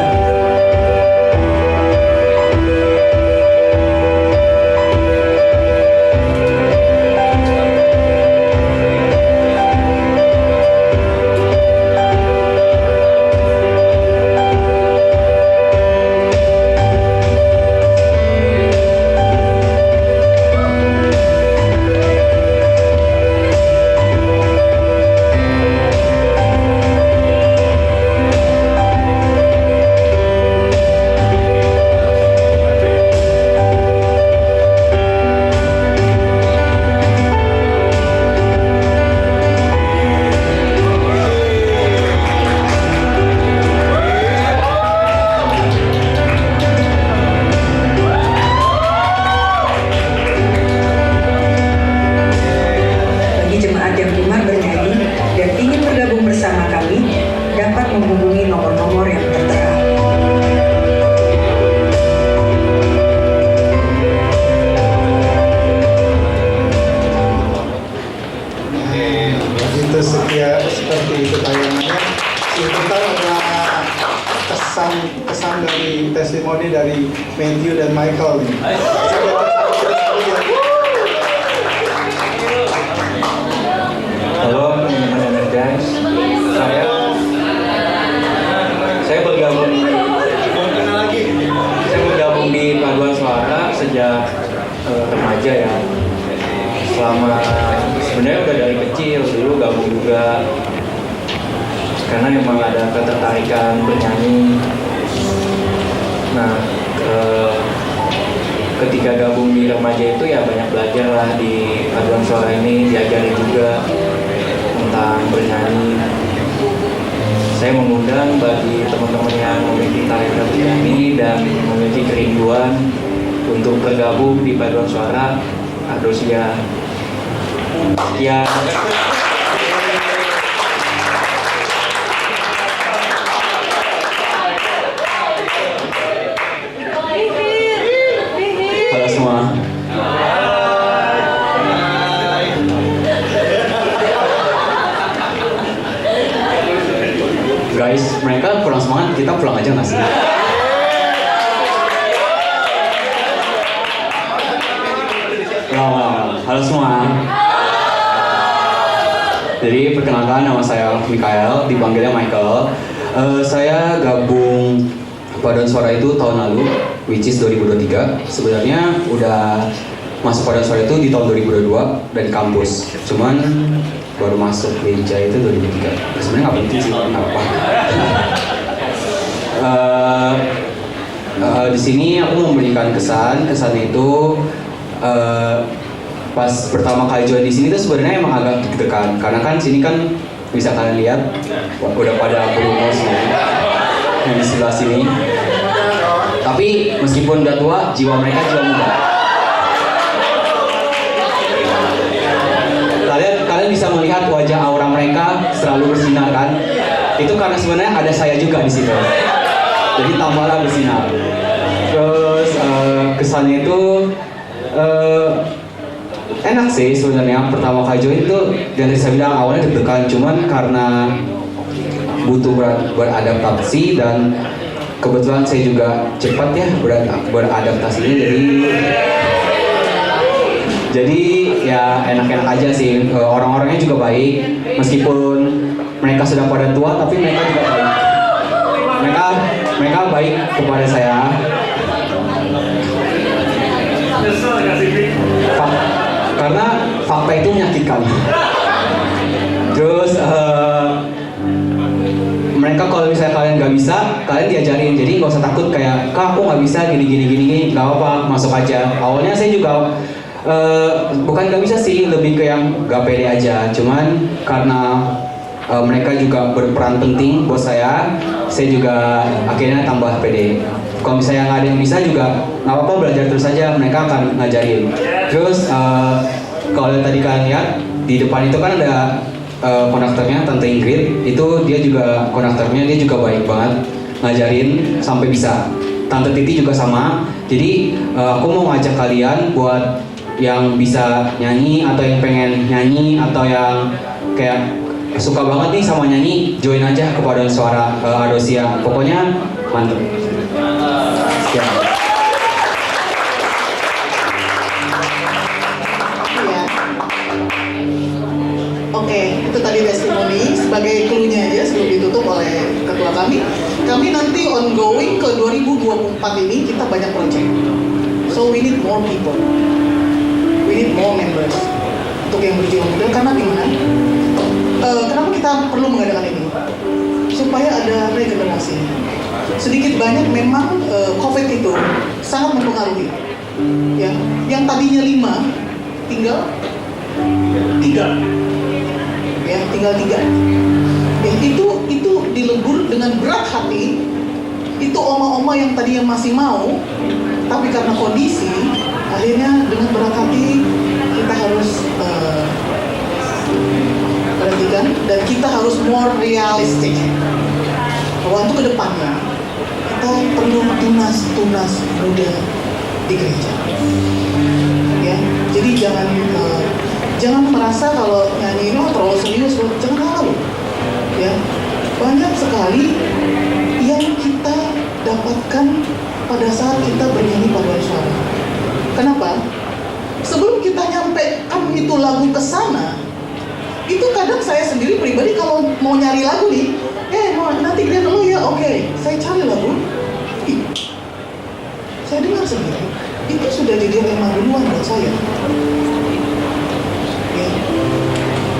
Seperti itu tayangannya. Sebentar ada kesan dari testimoni dari Matthew dan Michael nih.
Halo teman-teman Energize, saya bergabung di paduan suara sejak remaja ya. Selama sebenarnya udah dari kecil dulu gabung juga karena memang ada ketertarikan bernyanyi. Nah, ketika gabung di remaja itu ya banyak belajar lah di paduan suara ini, diajari juga tentang bernyanyi. Saya mengundang bagi teman-teman yang memiliki talenta bernyanyi dan memiliki kerinduan untuk bergabung di paduan suara Ardosia. Ya, halo semua. Guys, mereka kurang semangat, kita pulang aja nggak sih? Halo semua. Jadi perkenalkan, nama saya Mikael, dipanggilnya Michael. Saya gabung paduan suara itu tahun lalu, which is 2023. Sebenarnya udah masuk paduan suara itu di tahun 2022 dari kampus. Cuman baru masuk gereja itu 2003. Sebenarnya nggak penting sih, nggak apa. Di sini aku mau memberikan kesan itu pas pertama kali join di sini tuh sebenarnya emang agak deg-degan karena kan sini kan bisa kalian lihat udah pada berumur semua yang di sebelah sini. Tapi
meskipun udah tua, jiwa mereka jiwa muda. Kalian bisa melihat wajah aura mereka selalu bersinar kan? Itu karena sebenarnya ada saya juga di situ. Jadi tambahlah bersinar. Terus kesannya itu enak sih sebenarnya. Pertama kali join itu, dan saya bilang awalnya deg-degan, cuman karena butuh beradaptasi dan kebetulan saya juga cepat ya beradaptasinya, jadi ya enak-enak aja sih. Orang-orangnya juga baik, meskipun mereka sudah pada tua tapi mereka juga baik. Mereka baik kepada saya. Karena fakta itu menyakitkan. Terus mereka kalau misalnya kalian nggak bisa, kalian diajarin. Jadi nggak usah takut kayak, kak aku nggak bisa gini, nggak apa-apa, masuk aja. Awalnya saya juga bukan nggak bisa sih, lebih ke yang nggak pede aja. Cuman karena mereka juga berperan penting buat saya juga akhirnya tambah pede. Kalau misalnya nggak ada yang bisa juga nggak apa-apa, belajar terus aja, mereka akan ngajarin. Terus kalau tadi kalian lihat di depan itu kan ada konduktornya, Tante Ingrid. Itu dia juga konduktornya, dia juga baik banget, ngajarin sampai bisa. Tante Titi juga sama. Jadi aku mau ngajak kalian buat yang bisa nyanyi atau yang pengen nyanyi atau yang kayak suka banget nih sama nyanyi, join aja ke Paduan Suara Ardosia. Pokoknya mantep.
Ya. Oke, itu tadi testimoni sebagai clue-nya aja sebelum ditutup oleh ketua kami. Kami nanti ongoing ke 2024 ini kita banyak project. So we need more people. We need more members untuk yang berjiwa muda. Karena gimana? Kenapa kita perlu mengadakan ini? Supaya ada regenerasi. Sedikit banyak memang COVID itu sangat mempengaruhi. Ya, yang tadinya 5 tinggal 3. Ya, tinggal 3. Ya, itu dilebur dengan berat hati. Itu oma-oma yang tadinya masih mau, tapi karena kondisi, akhirnya dengan berat hati kita harus perhatikan, dan kita harus more realistic bahwa untuk kedepannya kita perlu tunas muda di gereja. Ya, jadi jangan merasa kalau nyanyi ini terlalu serius, jangan lalu. Ya, banyak sekali yang kita dapatkan pada saat kita bernyanyi paduan suara. Kenapa? Sebelum kita nyampe itu lagu ke sana, itu kadang saya sendiri pribadi kalau mau nyari lagu nih, mau nanti dia dulu ya, oke, saya cari lagu. Saya dengar sendiri, itu sudah jadi tema duluan buat saya. Ya.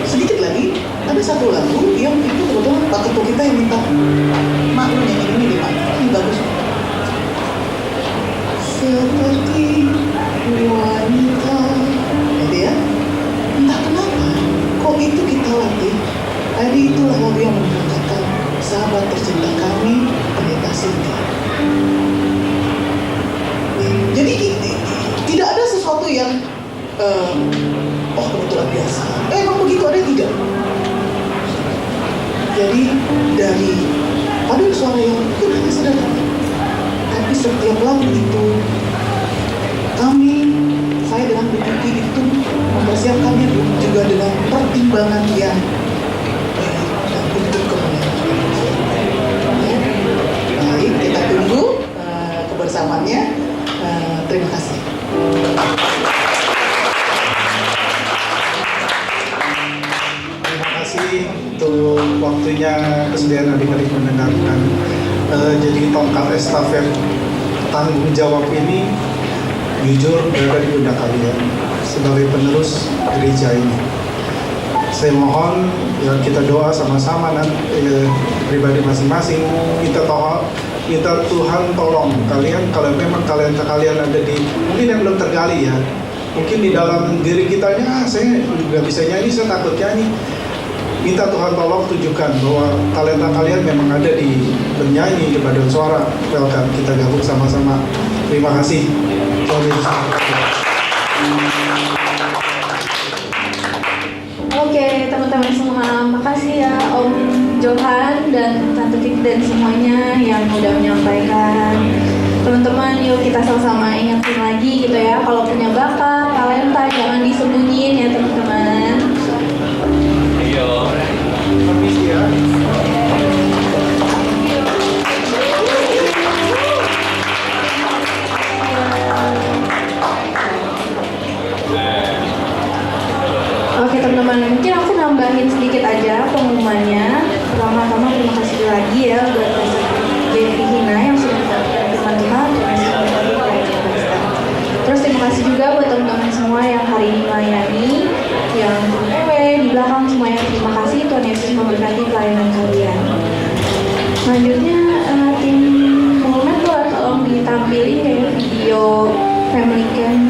Sedikit lagi, ada satu lagu yang itu kebetulan Pak Ketua kita yang minta, Mak lu nyanyi ini di mana? Ini bagus. Seperti wanita, gitu ya. Entah kenapa, kok itu kita latih. Jadi itulah lagu yang mengatakan sahabat tercinta kami, Pendeta Sinta. Jadi tidak ada sesuatu yang kebetulan biasa. Emang begitu ada tidak? Jadi dari paduan suara yang mungkin hanya sederhana, tapi setiap lagu itu saya dengan bukti itu mempersiapkannya juga dengan pertimbangan yang dan untuk kemudian. Baik, kita tunggu kebersamaannya. Terima kasih.
Terima kasih untuk waktunya, kesediaan adik-adik mendengarkan. Jadi tongkat estafet tanggung jawab ini jujur berada di pundak kalian sebagai penerus gereja ini. Saya mohon ya, kita doa sama-sama pribadi masing-masing. Kita Tuhan tolong kalian, kalau memang kalian ada di mungkin yang belum tergali ya, mungkin di dalam diri kitanya saya nggak bisa nyanyi, saya takut nyanyi. Minta Tuhan tolong tunjukkan bahwa talenta kalian memang ada di bernyanyi, di paduan suara. Welcome, kita gabung sama-sama Terima kasih.
Oke, teman-teman semua, makasih ya Om Johan dan Tante Vivi dan semuanya yang udah menyampaikan. Teman-teman, yuk kita sama-sama ingetin lagi gitu ya, kalau punya bakat, talenta jangan disembunyiin ya teman-teman. Oke teman-teman, mungkin aku nambahin sedikit aja pengumumannya. Pertama-tama terima kasih lagi ya buat Pastor Jeffrey Hina yang sudah mendapatkan firman Tuhan. Terus terima kasih juga buat teman-teman semua yang hari ini melayani, yang di belakang semuanya terima kasih. Tuhan Yesus memberkati pelayanan kalian. Selanjutnya tim pengumuman boleh tolong ditampilin kayak video family camp.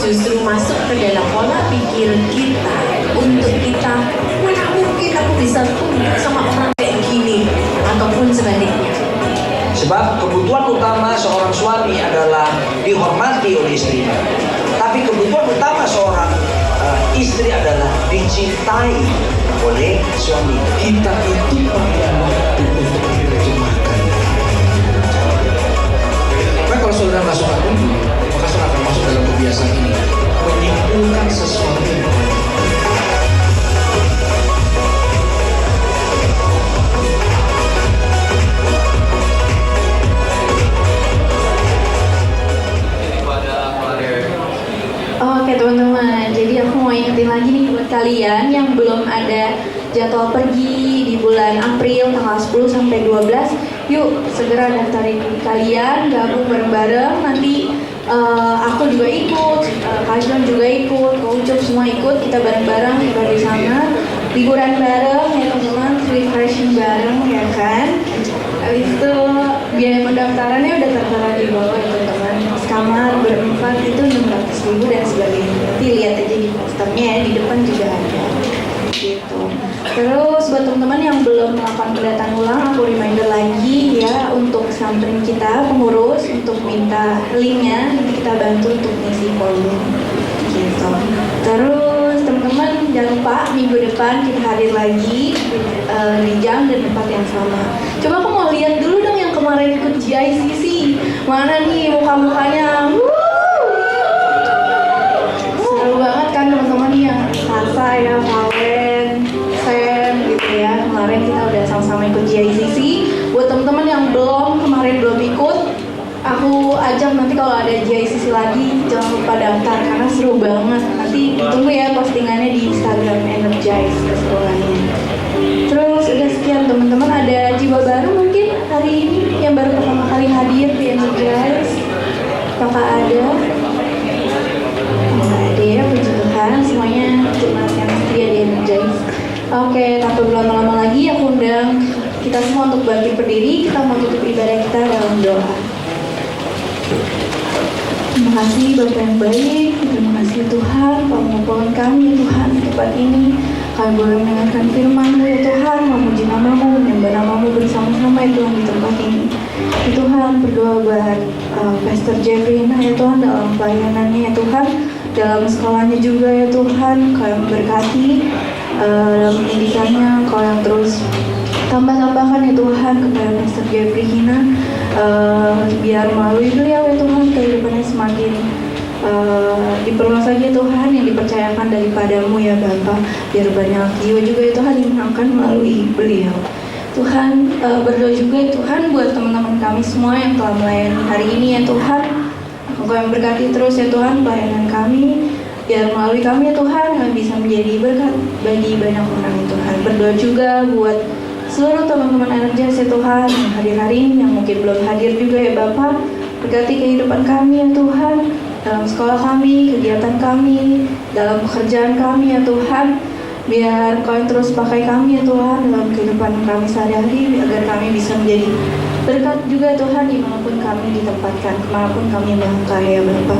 Justru masuk ke dalam pola pikir kita untuk kita, mana mungkin aku bisa tunduk sama orang kayak gini, ataupun sebaliknya.
Sebab kebutuhan utama seorang suami adalah dihormati oleh istrinya, tapi kebutuhan utama seorang istri adalah dicintai oleh suami.
Kita itu perlu waktu untuk menerjemahkan. Maka kalau saudara nggak suka dulu, maka saudara akan masuk dalam kebiasaan ini, menyimpulkan sesuatu yang
Oke teman-teman, jadi aku mau ingetin lagi nih buat kalian yang belum ada jadwal pergi di bulan April tanggal 10 sampai 12, yuk segera daftarin diri kalian, gabung bareng-bareng. Nanti aku juga ikut, Kak John juga ikut, Kak Ucup semua ikut, kita bareng-bareng kita di sana, liburan bareng ya teman-teman, refreshing bareng ya kan. Habis itu biaya pendaftarannya udah tertera di bawah ya teman-teman. Kamar berempat itu 600.000 dan sebagainya. Nanti lihat aja di posternya ya, di depan juga ada. Gitu. Terus buat teman-teman yang belum melakukan pendataan ulang, aku reminder lagi ya untuk samperin kita pengurus untuk minta linknya, nanti kita bantu untuk ngisi form. Gitu. Terus teman-teman jangan lupa minggu depan kita hadir lagi di jam dan tempat yang sama. Coba aku mau lihat dulu dong yang kemarin ikut GICC. Mana nih muka-mukanya? Seru banget kan teman-teman yang Sasa ya, Valen, Sam gitu ya. Kemarin kita udah sama-sama ikut GICC. Buat teman-teman yang kemarin belum ikut, aku ajak nanti kalau ada GICC lagi jangan lupa daftar karena seru banget. Nanti ditunggu ya postingannya di Instagram Energize keseruannya. Terus udah sekian teman-teman, ada jiwa baru mungkin hari ini yang baru pertama kali hadir di Energize. Apakah ada? Nggak ada ya, puji Tuhan semuanya jemaat yang setia di Energize. Oke, tanpa berlama-lama lagi aku undang kita semua untuk bangkit berdiri. Kita mau tutup ibadah kita dalam doa. Terima kasih Bapak yang baik, terima kasih Tuhan, pengumuman kami Tuhan di tempat ini. Kami boleh mendengarkan firman-Mu ya Tuhan, memuji nama-Mu, menyembah nama-Mu bersama-sama ya Tuhan di tempat ini. Ya Tuhan, berdoa buat Pastor Jeffrey ya Tuhan dalam pelayanannya ya Tuhan, dalam sekolahnya juga ya Tuhan, Kau yang berkati dalam pendidikannya, Kau yang terus tambah-tambahkan ya Tuhan kepada Pastor Jeffrey Hina, biar melalui beliau ya Tuhan kehidupannya semakin diperluas lagi ya Tuhan, yang dipercayakan daripadamu ya Bapa, biar banyak jiwa juga ya Tuhan yang akan melalui beliau. Tuhan, berdoa juga ya Tuhan buat teman-teman kami semua yang telah melayani hari ini ya Tuhan. Engkau yang berkati terus ya Tuhan pelayanan kami, biar melalui kami ya Tuhan yang bisa menjadi berkat bagi banyak orang ya Tuhan. Berdoa juga buat seluruh teman-teman Energize ya Tuhan yang hadir hari ini, yang mungkin belum hadir juga ya Bapak. Berkati kehidupan kami ya Tuhan, dalam sekolah kami, kegiatan kami, dalam pekerjaan kami ya Tuhan. Biar Kau yang terus pakai kami ya Tuhan dalam kehidupan kami sehari-hari, agar kami bisa menjadi berkat juga Tuhan dimanapun kami ditempatkan, kemanapun kami melangkah ya Bapa.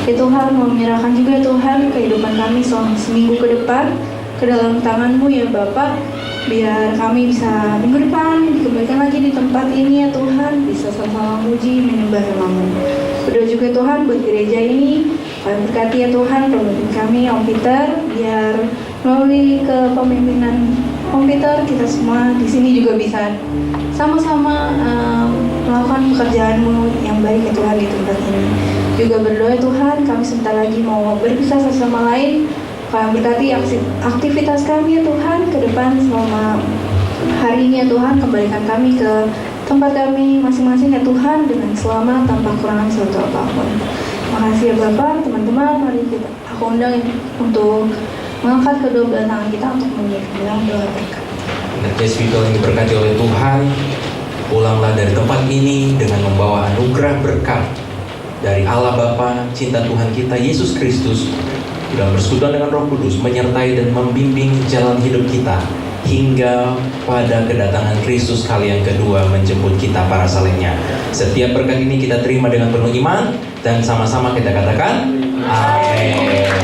Ya Tuhan, mau menyerahkan juga Tuhan kehidupan kami selama seminggu ke depan ke dalam tangan-Mu ya Bapa. Biar kami bisa minggu depan dikembalikan lagi di tempat ini ya Tuhan, bisa sama-sama memuji menyembah nama-Mu. Berdoa juga Tuhan buat gereja ini, Kau berkati ya Tuhan pemimpin kami Om Peter, biar melalui kepemimpinan Om Peter kita semua di sini juga bisa sama-sama melakukan pekerjaan-Mu yang baik ya Tuhan di tempat ini. Juga berdoa Tuhan, kami sebentar lagi mau berpisah satu sama lain. Kau yang berkati aktivitas kami ya Tuhan ke depan selama hari ini ya Tuhan, kembalikan kami ke tempat kami masing-masing ya Tuhan dengan selamat tanpa kekurangan suatu apapun. Makasih ya Bapak, teman-teman, mari aku undang untuk mengangkat kedua belah tangan kita untuk mengirim doa berkat.
Yesus yang diberkati oleh Tuhan, pulanglah dari tempat ini dengan membawa anugerah berkat dari Allah Bapa, cinta Tuhan kita Yesus Kristus, dalam persekutuan dengan Roh Kudus, menyertai dan membimbing jalan hidup kita hingga pada kedatangan Kristus kali yang kedua menjemput kita para salehnya. Setiap berkat ini kita terima dengan penuh iman dan sama-sama kita katakan amin.